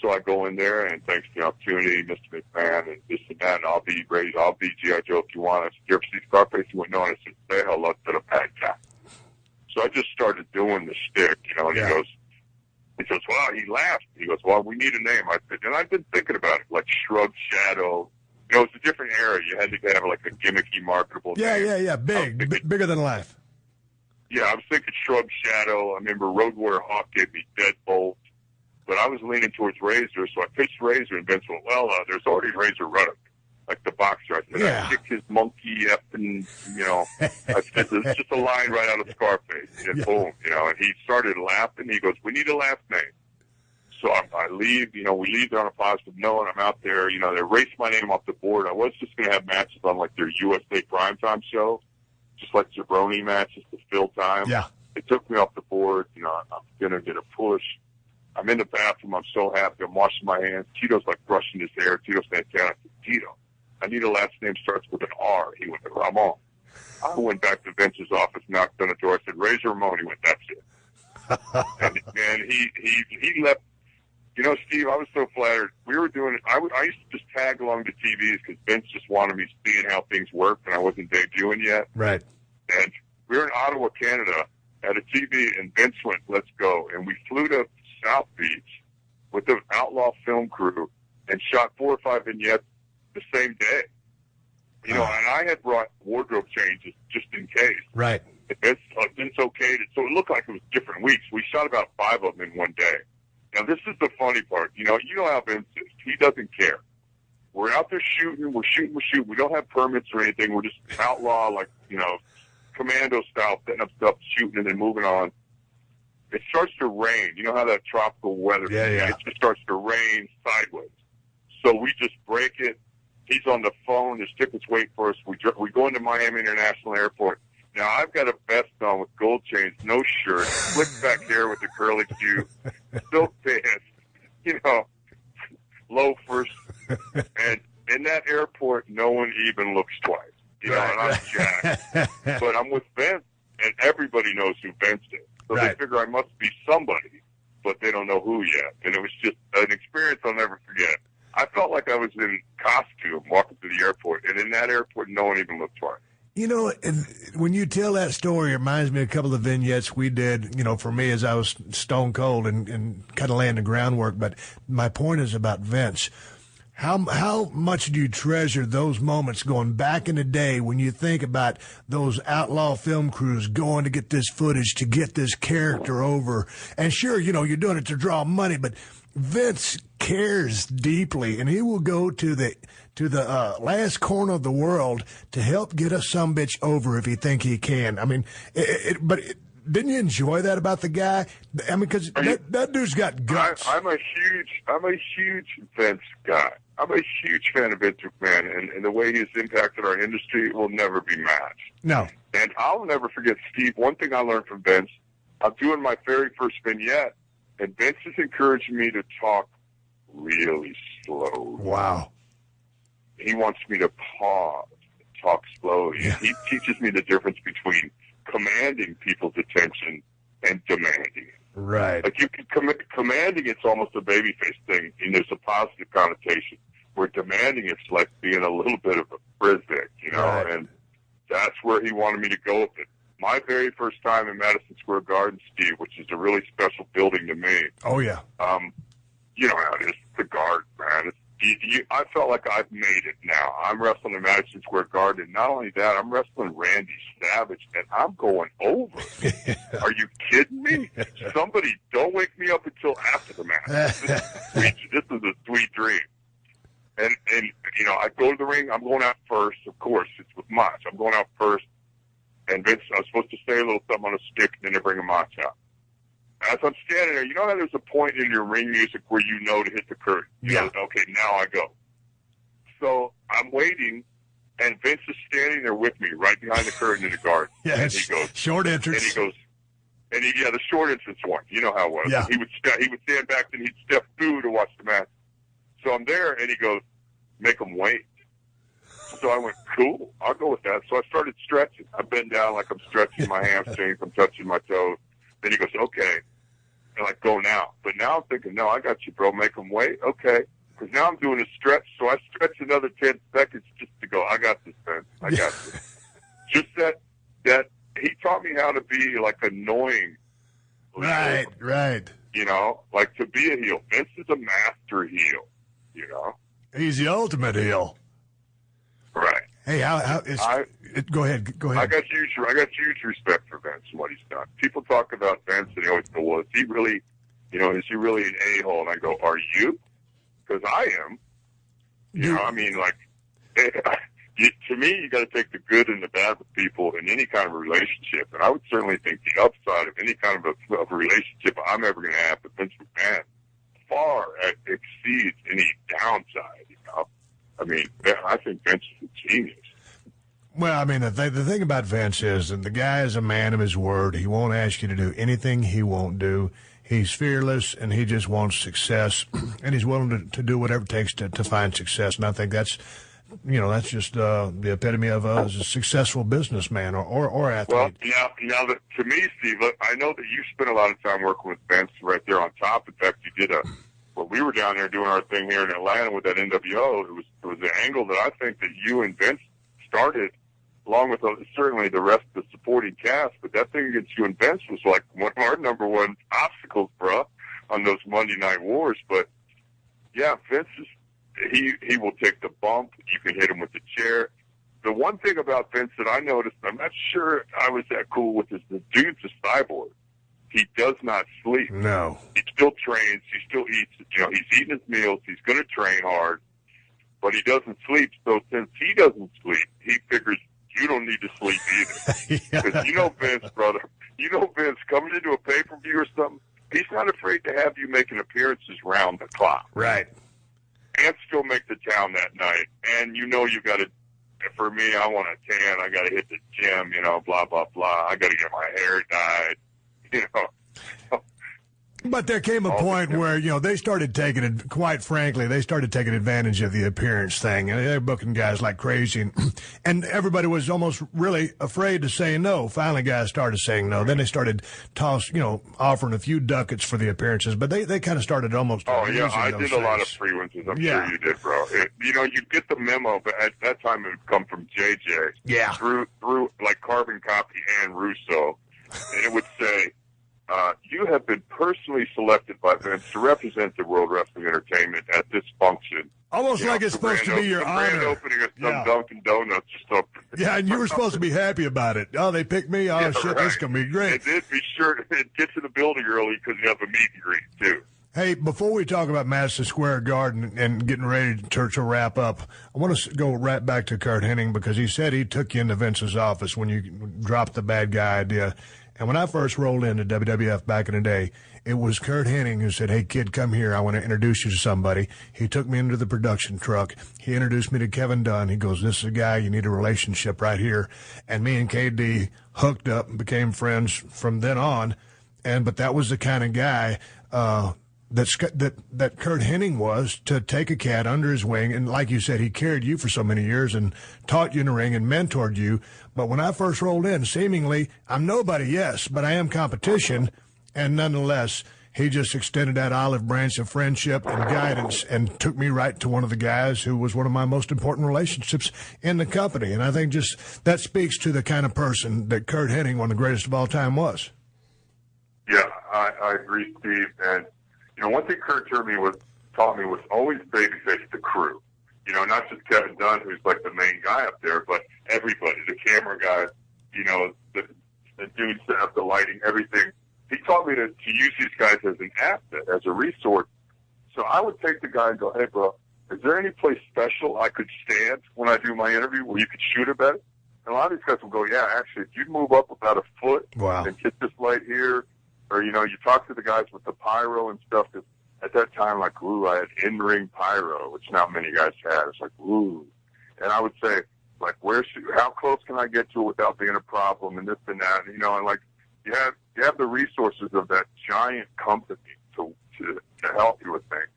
So I go in there, and thanks to the opportunity, Mr. McMahon, and this and that, and I'll be ready. I'll be G.I. Joe if you want. I said, you ever see Scarface? He went, no. And I said, say hello to the bad guy. So I just started doing the stick, and Yeah. he goes, well, he laughed. He goes, well, we need a name. I said, and I've been thinking about it, like Shrug Shadow. It's a different era. You had to have like a gimmicky, marketable name. Yeah. Bigger than life. Yeah, I was thinking Shrug Shadow. I remember Road Warrior Hawk gave me Deadbolt. But I was leaning towards Razor, so I pitched Razor, and Vince went, well, there's already Razor Ruddock, like the boxer. I said, I kicked his monkey up, and, it's just a line right out of Scarface. And boom, and he started laughing. He goes, we need a last name. So I leave, we leave there on a positive note, and I'm out there, they erased my name off the board. I was just going to have matches on, like, their USA primetime show, just like jabroni matches to fill time. Yeah. They took me off the board. I'm going to get a push. I'm in the bathroom. I'm so happy. I'm washing my hands. Tito's like brushing his hair. Tito stands down. I said, Tito, I need a last name starts with an R. He went, Ramon. I went back to Vince's office, knocked on the door. I said, Razor Ramon. He went, that's it. and he left. Steve, I was so flattered. We were doing it. I used to just tag along to TVs because Vince just wanted me seeing how things worked, and I wasn't debuting yet. Right. And we were in Ottawa, Canada, at a TV, and Vince went, let's go. And we flew to South Beach with the Outlaw film crew and shot 4 or 5 vignettes the same day. And I had brought wardrobe changes just in case. Right. Vince okayed it. So it looked like it was different weeks. We shot about 5 of them in one day. Now, this is the funny part. You know how Vince is. He doesn't care. We're out there shooting. We're shooting. We don't have permits or anything. We're just outlaw, like, commando style, setting up stuff, shooting, and then moving on. It starts to rain. You know how that tropical weather, yeah. It just starts to rain sideways. So we just break it. He's on the phone. His tickets wait for us. We go into Miami International Airport. Now, I've got a vest on with gold chains, no shirt, slicked back hair with the curly Q, silk pants, loafers. And in that airport, no one even looks twice. And I'm jacked. But I'm with Vince, and everybody knows who Vince is. So they figure I must be somebody, but they don't know who yet. And it was just an experience I'll never forget. I felt like I was in costume walking through the airport, and in that airport, no one even looked twice. When you tell that story, it reminds me of a couple of vignettes we did, for me as I was stone cold and kind of laying the groundwork. But my point is about Vince. How much do you treasure those moments going back in the day when you think about those outlaw film crews going to get this footage, to get this character over? And sure, you're doing it to draw money, but Vince cares deeply, and he will go to the last corner of the world to help get a sumbitch over if he think he can. I mean, didn't you enjoy that about the guy? I mean, because that dude's got guts. I'm a huge Vince guy. I'm a huge fan of Vince McMahon, and the way he's impacted our industry will never be matched. No. And I'll never forget, Steve, one thing I learned from Vince, I'm doing my very first vignette, and Vince is encouraging me to talk really slow. Wow. He wants me to pause, talk slowly. Yeah. He teaches me the difference between commanding people's attention and demanding it. Right. Like commanding, it's almost a babyface thing, and there's a positive connotation. were demanding it's like being a little bit of a Frisbee, you know, Right. and that's where he wanted me to go with it. My very first time in Madison Square Garden, Steve, which is a really special building to me. Oh, yeah. You know how it is, the Garden, man. I felt like I've made it now. I'm wrestling in Madison Square Garden, and not only that, I'm wrestling Randy Savage, and I'm going over. Are you kidding me? Somebody don't wake me up until after the match. This is a sweet dream. And you know, I go to the ring. I'm going out first, of course. It's with Mach. I'm going out first, and Vince, I was supposed to say a little something on a stick, and then they bring a Mach out. As I'm standing there, you know how there's a point in your ring music where you know to hit the curtain? You know, okay, now I go. So I'm waiting, and Vince is standing there with me right behind the curtain in the Garden. Yeah, and he goes, short entrance. And he goes, the short entrance one. You know how it was. Yeah. He would stand back, and he'd step through to watch the match. So I'm there, and he goes, make them wait. So I went, cool, I'll go with that. So I started stretching. I bend down like I'm stretching my hamstrings. I'm touching my toes. Then he goes, okay. And I go now. But now I'm thinking, no, I got you, bro. Make them wait. Okay. Because now I'm doing a stretch. So I stretch another 10 seconds just to go, I got this, man. I got this. Just that he taught me how to be, like, annoying. Right. You know, like to be a heel. Vince is a master heel, you know. He's the ultimate heel. Right. Hey, go ahead. I got huge respect for Vince and what he's done. People talk about Vince and they always go, well, is he really an a-hole? And I go, are you? Because I am. You know, I mean, like, to me, you got to take the good and the bad with people in any kind of a relationship. And I would certainly think the upside of any kind of a relationship I'm ever going to have with Vince McMahon far exceeds any downside, you know. I mean, I think Vince is a genius. Well, I mean, the thing about Vince is that the guy is a man of his word. He won't ask you to do anything he won't do. He's fearless, and he just wants success, and he's willing to do whatever it takes to find success. And I think that's just the epitome of a successful businessman or athlete. Well, now that, to me, Steve, I know that you spent a lot of time working with Vince right there on top. In fact, you did when we were down there doing our thing here in Atlanta with that NWO, it was an angle that I think that you and Vince started, along with certainly the rest of the supporting cast. But that thing against you and Vince was like one of our number one obstacles, bro, on those Monday Night Wars. But yeah, Vince is he will take the bump. You can hit him with the chair. The one thing about Vince that I noticed, I'm not sure I was that cool with, is the dude's a cyborg. He does not sleep. No. He still trains. He still eats. You know, he's eating his meals. He's going to train hard, but he doesn't sleep. So since he doesn't sleep, he figures you don't need to sleep either. Because you know Vince, brother. You know Vince, coming into a pay-per-view or something, he's not afraid to have you making appearances round the clock. Right. And still make the town that night. And you know you got to, for me, I want a tan. I got to hit the gym, you know, blah, blah, blah. I got to get my hair dyed. You know. But there came a point where, you know, they started taking advantage of the appearance thing. And they're booking guys like crazy. And everybody was almost really afraid to say no. Finally, guys started saying no. Then they started offering a few ducats for the appearances. But they kind of started almost. Oh, yeah, I did a lot of free ones, as I'm sure you did, bro. You'd get the memo, but at that time it would come from JJ. Yeah. Through like carbon copy and Russo. And it would say, you have been personally selected by Vince to represent the World Wrestling Entertainment at this function. Almost like it's supposed to be your honor. Grand opening of some Dunkin' Donuts or something. Yeah, and you were supposed to be happy about it. Oh, they picked me. Oh, shit, right. This is going to be great. And then be sure to get to the building early because you have a meet and greet, too. Hey, before we talk about Madison Square Garden and getting ready to wrap up, I want to go right back to Curt Hennig because he said he took you into Vince's office when you dropped the bad guy idea. And when I first rolled into WWF back in the day, it was Curt Hennig who said, hey, kid, come here. I want to introduce you to somebody. He took me into the production truck. He introduced me to Kevin Dunn. He goes, this is a guy, you need a relationship right here. And me and KD hooked up and became friends from then on. But that was the kind of guy that Curt Hennig was, to take a cat under his wing. And like you said, he carried you for so many years and taught you in the ring and mentored you. But when I first rolled in, seemingly, I'm nobody, yes, but I am competition. And nonetheless, he just extended that olive branch of friendship and guidance and took me right to one of the guys who was one of my most important relationships in the company. And I think just that speaks to the kind of person that Kurt Hennig, one of the greatest of all time, was. Yeah, I agree, Steve. And, one thing Kurt taught me was always babyface the crew. Not just Kevin Dunn, who's like the main guy up there, but everybody, the camera guys, the dudes set up the lighting, everything. He taught me to use these guys as an asset, as a resource. So I would take the guy and go, hey, bro, is there any place special I could stand when I do my interview where you could shoot it better? And a lot of these guys will go, yeah, actually, if you move up about a foot and get this light here, or, you talk to the guys with the pyro and stuff. Cause at that time, like, ooh, I had in-ring pyro, which not many guys had. It's like, ooh. And I would say, like, how close can I get to it without being a problem and this and that? And like, you have the resources of that giant company to help you with things.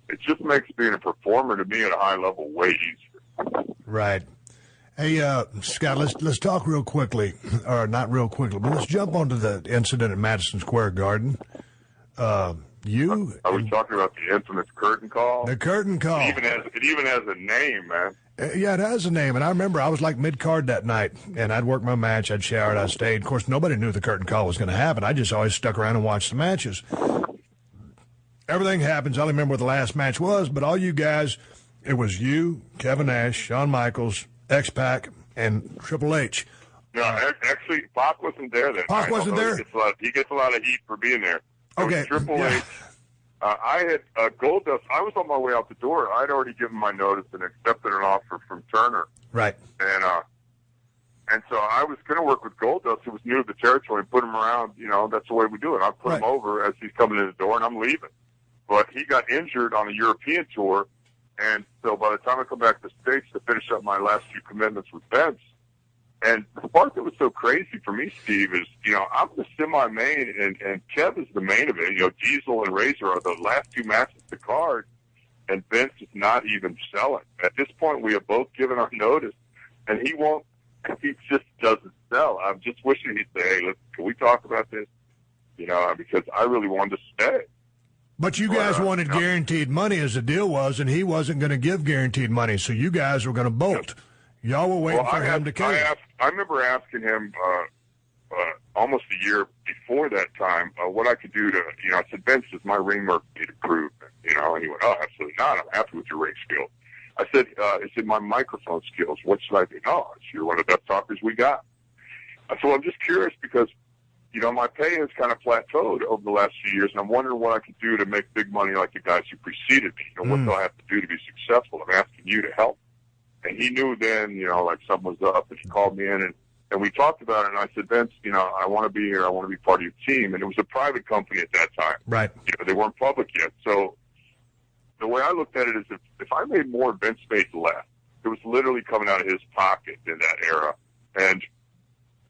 It just makes being a performer to me at a high level way easier. Right. Hey, Scott, let's talk real quickly, or not real quickly, but let's jump onto the incident at Madison Square Garden. Are we talking about the infamous curtain call? The curtain call. It even has a name, man. Yeah, it has a name, and I remember I was like mid-card that night, and I'd worked my match, I'd showered, I stayed. Of course, nobody knew the curtain call was going to happen. I just always stuck around and watched the matches. Everything happens. I don't remember what the last match was, but all you guys, it was you, Kevin Nash, Shawn Michaels, X-Pac, and Triple H. No, actually, Pac wasn't there that night. Pac wasn't there? He gets a lot of heat for being there. Okay. Triple H. I had Goldust. I was on my way out the door. I'd already given my notice and accepted an offer from Turner. Right. And so I was going to work with Goldust, who was new to the territory, and put him around. That's the way we do it. I put him over as he's coming in the door, and I'm leaving. But he got injured on a European tour, and so by the time I come back to the States to finish up my last few commitments with Vince, and the part that was so crazy for me, Steve, is, I'm the semi-main, and Kev is the main of it. Diesel and Razor are the last two matches of the card, and Vince is not even selling. At this point, we have both given our notice, and he just doesn't sell. I'm just wishing he'd say, hey, can we talk about this? Because I really wanted to stay. But you guys wanted guaranteed money as the deal was, and he wasn't going to give guaranteed money, so you guys were going to bolt. Y'all were waiting for him to come. I remember asking him almost a year before that time what I could do to, I said, Vince, does my ring work need improvement? And he went, oh, absolutely not. I'm happy with your ring skills. I said, is it my microphone skills? What should I do? No, you're one of the best talkers we got. I said, well, I'm just curious because, my pay has kind of plateaued over the last few years, and I'm wondering what I could do to make big money like the guys who preceded me. What do I have to do to be successful? I'm asking you to help. And he knew then, like something was up, and he called me in, and we talked about it, and I said, Vince, I want to be here. I want to be part of your team. And it was a private company at that time. Right. They weren't public yet. So the way I looked at it is if I made more, Vince made less. It was literally coming out of his pocket in that era. And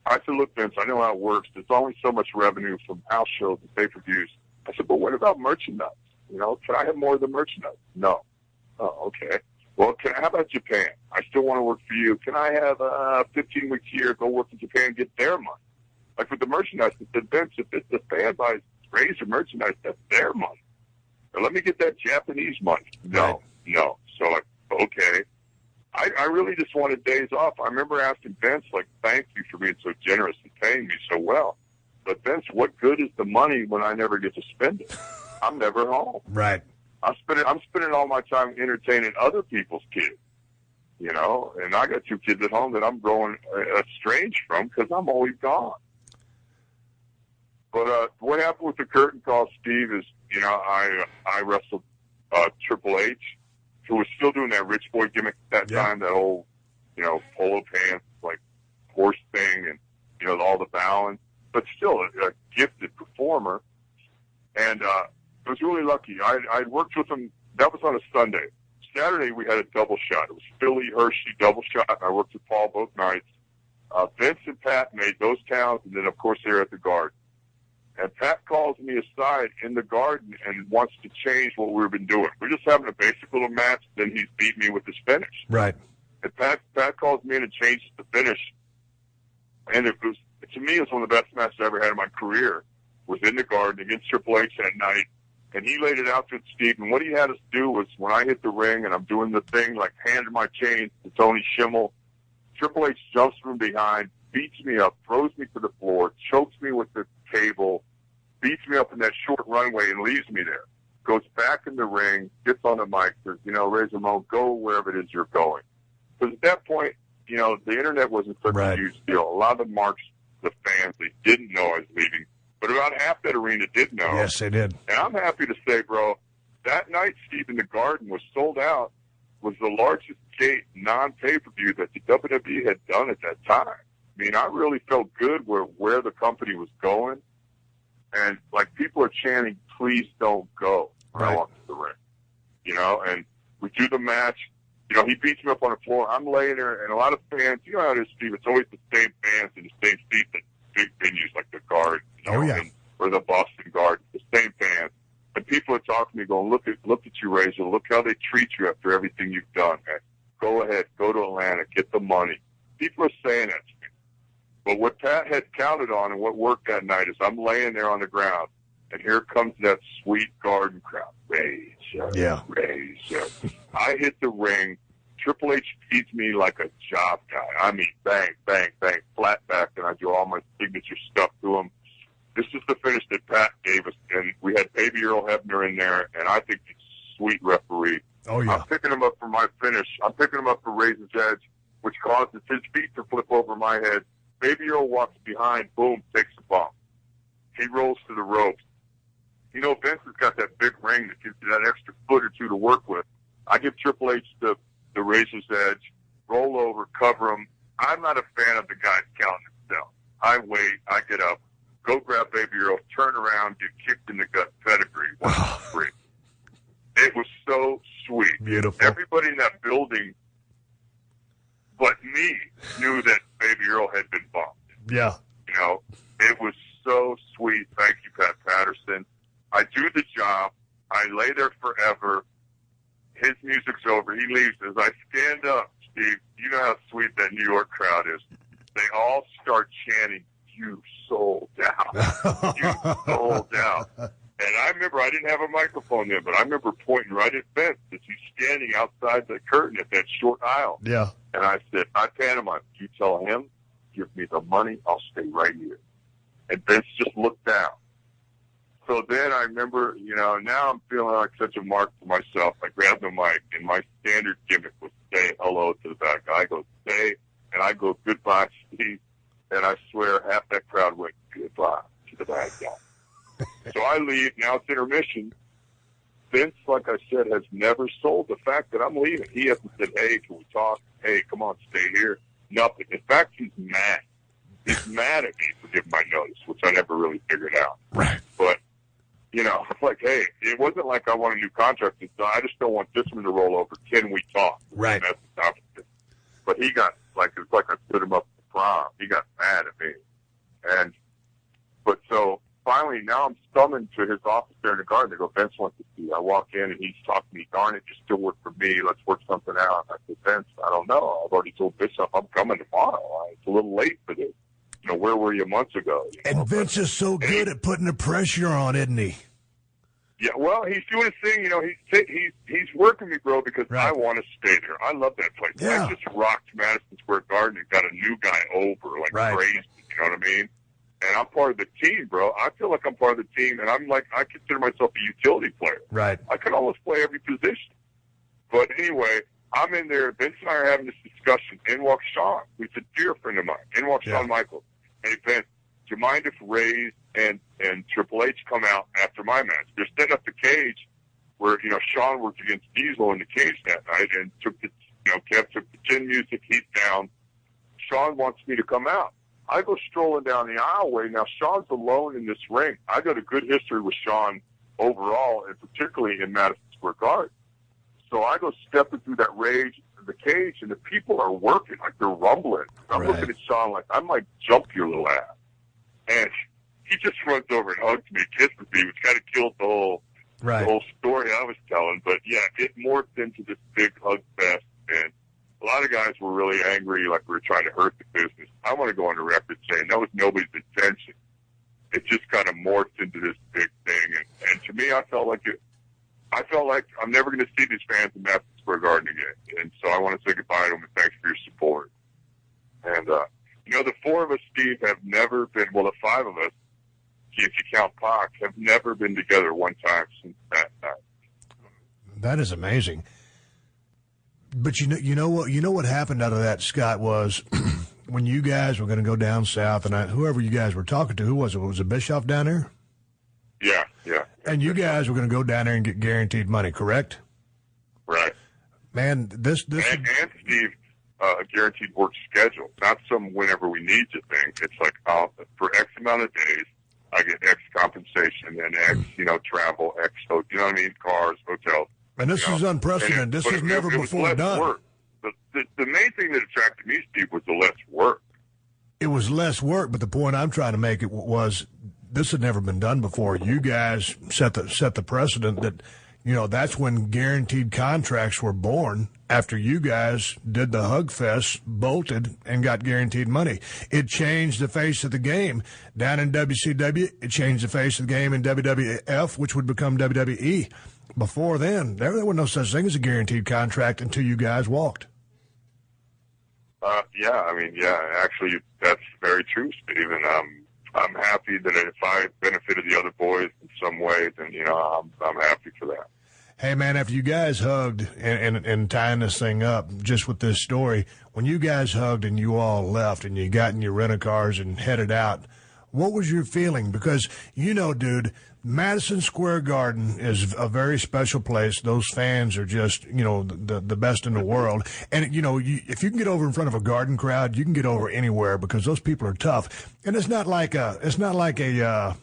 I said, look, Vince, I know how it works. There's only so much revenue from house shows and pay-per-views. I said, but what about merchandise? Can I have more of the merchandise? No. Oh, okay. Well, how about Japan? I still want to work for you. Can I have 15 weeks a year, go work in Japan and get their money? Like with the merchandise, I said, Vince, if it's the fan buys Razor merchandise, that's their money. Now, let me get that Japanese money. No. So, okay. I really just wanted days off. I remember asking Vince, thank you for being so generous and paying me so well. But, Vince, what good is the money when I never get to spend it? I'm never home. Right. I'm spending all my time entertaining other people's kids, and I got two kids at home that I'm growing estranged from because I'm always gone. But what happened with the curtain call, Steve, is, I wrestled Triple H, who was still doing that rich boy gimmick at that time, that old, polo pants, horse thing, and, all the balance, but still a gifted performer. And I was really lucky. I worked with him. That was on a Sunday. Saturday, we had a double shot. It was Philly, Hershey, double shot. I worked with Paul both nights. Vince and Pat made those towns, and then, of course, they were at the Garden. And Pat calls me aside in the Garden and wants to change what we've been doing. We're just having a basic little match, then he's beat me with his finish. Right. And Pat calls me in and changes the finish. And it was, to me, it was one of the best matches I ever had in my career. was in the Garden against Triple H that night, and he laid it out to Steve. And what he had us do was, when I hit the ring and I'm doing the thing, like handing my chains to Tony Schimmel, Triple H jumps from behind, beats me up, throws me to the floor, chokes me with the table, beats me up in that short runway and leaves me there. Goes back in the ring, gets on the mic, says, Razor Ramon, go wherever it is you're going. Because at that point, the internet wasn't such a huge deal. A lot of the marks, the fans, they didn't know I was leaving. But about half that arena did know. Yes, they did. And I'm happy to say, bro, that night, Steve, in the Garden was sold out, was the largest gate non-pay-per-view that the WWE had done at that time. I mean, I really felt good where the company was going. And, people are chanting, please don't go when I walk to the ring. And we do the match. He beats me up on the floor. I'm laying there, and a lot of fans, you know how it is, Steve, it's always the same fans in the same seats at big venues like the Garden. Or the Boston Garden, the same fans. And people are talking to me going, look at you, Razor. Look how they treat you after everything you've done, man. Go ahead. Go to Atlanta. Get the money. People are saying that to me. But what Pat had counted on and what worked that night is I'm laying there on the ground, and here comes that sweet Garden crowd. Razor. Yeah. Razor. I hit the ring. Triple H feeds me like a job guy. I mean, bang, bang, bang, flat back, and I do all my signature stuff to him. This is the finish that Pat gave us, and we had Baby Earl Hebner in there, and I think he's a sweet referee. Oh, yeah. I'm picking him up for my finish. I'm picking him up for Razor's Edge, which causes his feet to flip over my head. Baby Earl walks behind, boom, takes a bump. He rolls to the ropes. Vince has got that big ring that gives you that extra foot or two to work with. I give Triple H the Razor's Edge, roll over, cover him. I'm not a fan of the guys counting himself. I wait, I get up, go grab Baby Earl, turn around, get kicked in the gut, pedigree, 1, 2, 3. It was so sweet. Beautiful. Everybody in that building but me knew that Baby Earl had been bumped. Yeah. It was so sweet. Thank you, Pat Patterson. I do the job. I lay there forever. His music's over. He leaves. As I stand up, Steve, you know how sweet that New York crowd is. They all start chanting, "You sold out. You sold out." And I remember I didn't have a microphone then, but I remember pointing right at Vince as he's standing outside the curtain at that short aisle. Yeah. And I said, I pantomime, you tell him, give me the money, I'll stay right here. And Vince just looked down. So then I remember, now I'm feeling like such a mark for myself. I grabbed the mic, and my standard gimmick was say hello to the bad guy. I go, say, and I go, goodbye, Steve. And I swear half that crowd went, goodbye to the bad guy. So I leave. Now it's intermission. Vince, like I said, has never sold the fact that I'm leaving. He hasn't said, hey, can we talk? Hey, come on, stay here. Nothing. In fact, he's mad. He's mad at me for giving my notice, which I never really figured out. Right. But, it's like, hey, it wasn't like I want a new contract. I just don't want this one to roll over. Can we talk? Right. And that's the topic. But he got, it's like I stood him up for prom. He got mad at me. But so finally, now I'm summoned to his office there in the Garden. They go, Vince wants to see you. I walk in, and he's talking to me, darn it, you still work for me. Let's work something out. I said, Vince, I don't know. I've already told Bishop I'm coming tomorrow. It's a little late for this. Where were you months ago? And Vince is so good at putting the pressure on, isn't he? Yeah, well, he's doing his thing. He's working me, bro, because I want to stay there. I love that place. Yeah. I just rocked Madison Square Garden and got a new guy over crazy. You know what I mean? And I'm part of the team, bro. I feel like I'm part of the team, and I consider myself a utility player. Right. I can almost play every position. But anyway, I'm in there. Vince and I are having this discussion. In walks Shawn, who's a dear friend of mine. In walks Shawn Michaels. Hey, Vince, do you mind if Ray's and Triple H come out after my match? They're setting up the cage where, Shawn worked against Diesel in the cage that night and took the, Kev took the chin music, heat down. Shawn wants me to come out. I go strolling down the aisleway. Now, Shawn's alone in this ring. I got a good history with Shawn overall, and particularly in Madison Square Garden. So I go stepping through that rage in the cage, and the people are working, like they're rumbling. I'm looking at Shawn like, I might jump your little ass. And he just runs over and hugs me, kisses me, which kind of killed the whole story I was telling. But, yeah, it morphed into this big hug fest, and a lot of guys were really angry, like we were trying to hurt the business. I want to go on the record saying that was nobody's intention. it just kind of morphed into this big thing. And to me, I felt like I'm never going to see these fans in Madison Square Garden again. And so I want to say goodbye to them and thanks for your support. And, the four of us, Steve, have never been, well, the five of us, if you count Pac, have never been together one time since that night. That is amazing. But you know what happened out of that, Scott, was when you guys were going to go down south, and whoever you guys were talking to, who was it? Was it Bischoff down there? Yeah. And you guys were going to go down there and get guaranteed money, correct? Right. Man, this and Steve, a guaranteed work schedule, not some whenever we need you thing. It's like for X amount of days, I get X compensation and X, travel, X, you know what I mean, cars, hotels. And this is unprecedented. This was never before done. Work. The main thing that attracted me, Steve, was the less work. It was less work, but the point I'm trying to make was this had never been done before. You guys set the precedent that, that's when guaranteed contracts were born after you guys did the Hug Fest, bolted, and got guaranteed money. It changed the face of the game. Down in WCW, it changed the face of the game in WWF, which would become WWE. Before then, there was no such thing as a guaranteed contract until you guys walked. Actually, that's very true, Steve. And I'm happy that if I benefited the other boys in some way, then, I'm happy for that. Hey, man, after you guys hugged and tying this thing up, just with this story, when you guys hugged and you all left and you got in your rent-a-cars and headed out, what was your feeling? Because, dude, Madison Square Garden is a very special place. Those fans are just, the best in the world. And, if you can get over in front of a Garden crowd, you can get over anywhere because those people are tough. And it's not like a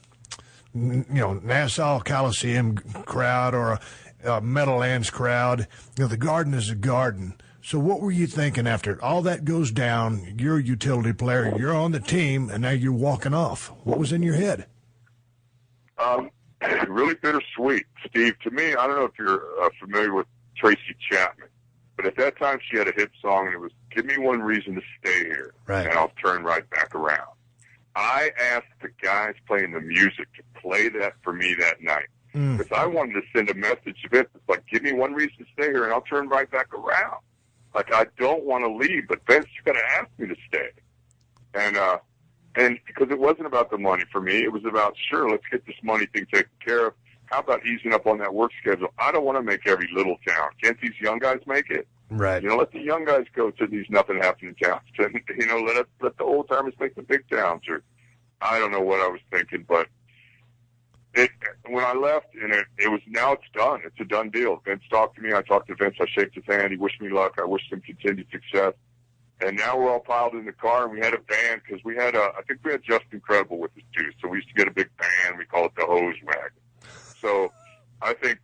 Nassau Coliseum crowd or a Meadowlands crowd. The Garden is a Garden. So what were you thinking after all that goes down? You're a utility player. You're on the team, and now you're walking off. What was in your head? Really bittersweet, Steve. To me, I don't know if you're familiar with Tracy Chapman, but at that time she had a hit song, and it was "Give Me One Reason to Stay Here, right, and I'll turn right back around." I asked the guys playing the music to play that for me that night because I wanted to send a message to Vince. It's like, give me one reason to stay here, and I'll turn right back around. Like, I don't want to leave, but Vince is going to ask me to stay. And because it wasn't about the money for me, it was about, sure, let's get this money thing taken care of. How about easing up on that work schedule? I don't want to make every little town. Can't these young guys make it? Right. Let the young guys go to these nothing happening towns. Let the old timers make the big towns. Or I don't know what I was thinking, but when I left, and now it's done. It's a done deal. Vince talked to me. I talked to Vince. I shaked his hand. He wished me luck. I wished him continued success. And now we're all piled in the car, and we had a band because I think we had Just Incredible with us too. So we used to get a big band. We call it the Hose Wagon. So I think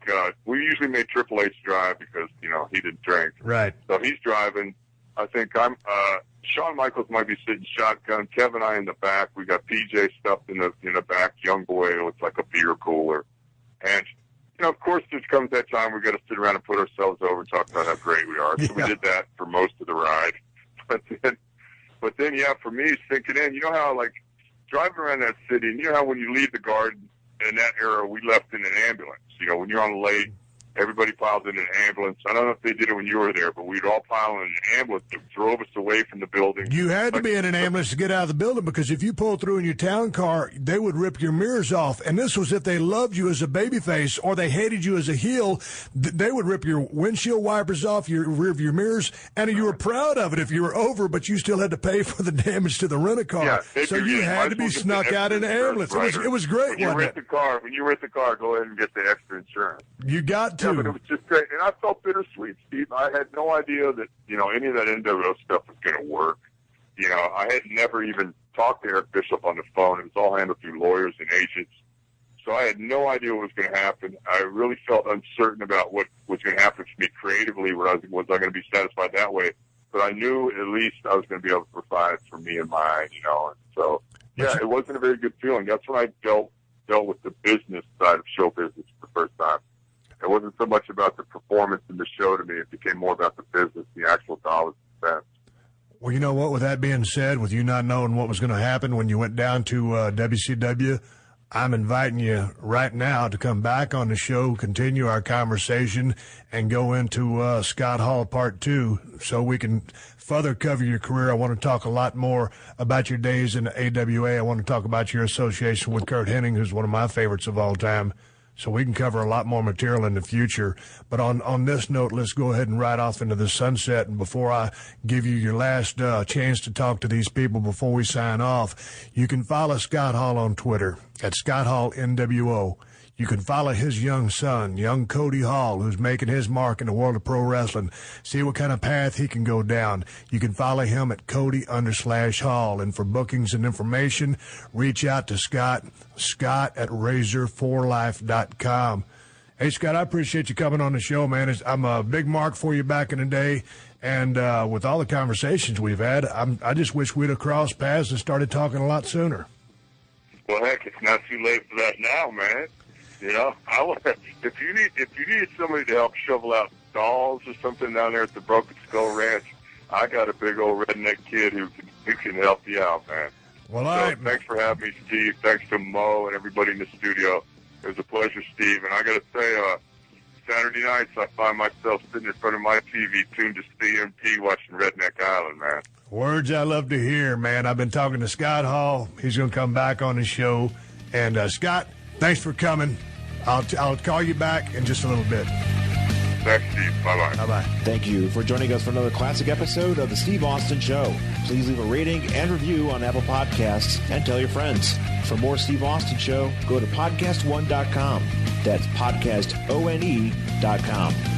we usually made Triple H drive because he didn't drink. Right. So he's driving. I think Shawn Michaels might be sitting shotgun. Kevin and I in the back. We got PJ stuffed in the back. Young boy, it looks like a beer cooler. And of course, there comes that time we got to sit around and put ourselves over and talk about how great we are. So we did that for most of the ride. But then, yeah, for me, sinking in, how, like, driving around that city, and how when you leave the Garden, in that era, we left in an ambulance. When you're on the lake, everybody piled in an ambulance. I don't know if they did it when you were there, but we'd all pile in an ambulance that drove us away from the building. You had to be in an ambulance to get out of the building because if you pulled through in your town car, they would rip your mirrors off. And this was if they loved you as a babyface or they hated you as a heel. They would rip your windshield wipers off, your rear mirrors, and you were proud of it if you were over, but you still had to pay for the damage to the rent-a-car. Yeah, so you had to be snuck out in an ambulance. It was great, when you rent the car, go ahead and get the extra insurance. You got to. Yeah, but it was just great. And I felt bittersweet, Steve. I had no idea that, any of that NWO stuff was going to work. I had never even talked to Eric Bishop on the phone. It was all handled through lawyers and agents. So I had no idea what was going to happen. I really felt uncertain about what was going to happen to me creatively. Was I going to be satisfied that way? But I knew at least I was going to be able to provide for me and mine, And so, yeah, it wasn't a very good feeling. That's when I dealt with the business side of show business for the first time. It wasn't so much about the performance in the show to me. It became more about the business, the actual dollars spent. Well, you know what? With that being said, with you not knowing what was going to happen when you went down to WCW, I'm inviting you right now to come back on the show, continue our conversation, and go into Scott Hall Part 2 so we can further cover your career. I want to talk a lot more about your days in the AWA. I want to talk about your association with Kurt Hennig, who's one of my favorites of all time. So we can cover a lot more material in the future. But on this note, let's go ahead and ride off into the sunset. And before I give you your last chance to talk to these people before we sign off, you can follow Scott Hall on Twitter at Scott Hall NWO. You can follow his young son, young Cody Hall, who's making his mark in the world of pro wrestling. See what kind of path he can go down. You can follow him at Cody_Hall. And for bookings and information, reach out to Scott at razor4life.com. Hey, Scott, I appreciate you coming on the show, man. I'm a big mark for you back in the day. And with all the conversations we've had, I just wish we'd have crossed paths and started talking a lot sooner. Well, heck, it's not too late for that now, man. You know, if you need somebody to help shovel out dolls or something down there at the Broken Skull Ranch, I got a big old redneck kid who can help you out, man. Well, all right. Thanks for having me, Steve. Thanks to Mo and everybody in the studio. It was a pleasure, Steve. And I got to say, Saturday nights I find myself sitting in front of my TV tuned to CMT watching Redneck Island, man. Words I love to hear, man. I've been talking to Scott Hall. He's going to come back on the show. And, Scott, thanks for coming. I'll call you back in just a little bit. Thanks, Steve. Bye-bye. Bye-bye. Thank you for joining us for another classic episode of The Steve Austin Show. Please leave a rating and review on Apple Podcasts and tell your friends. For more Steve Austin Show, go to PodcastOne.com. That's PodcastOne.com.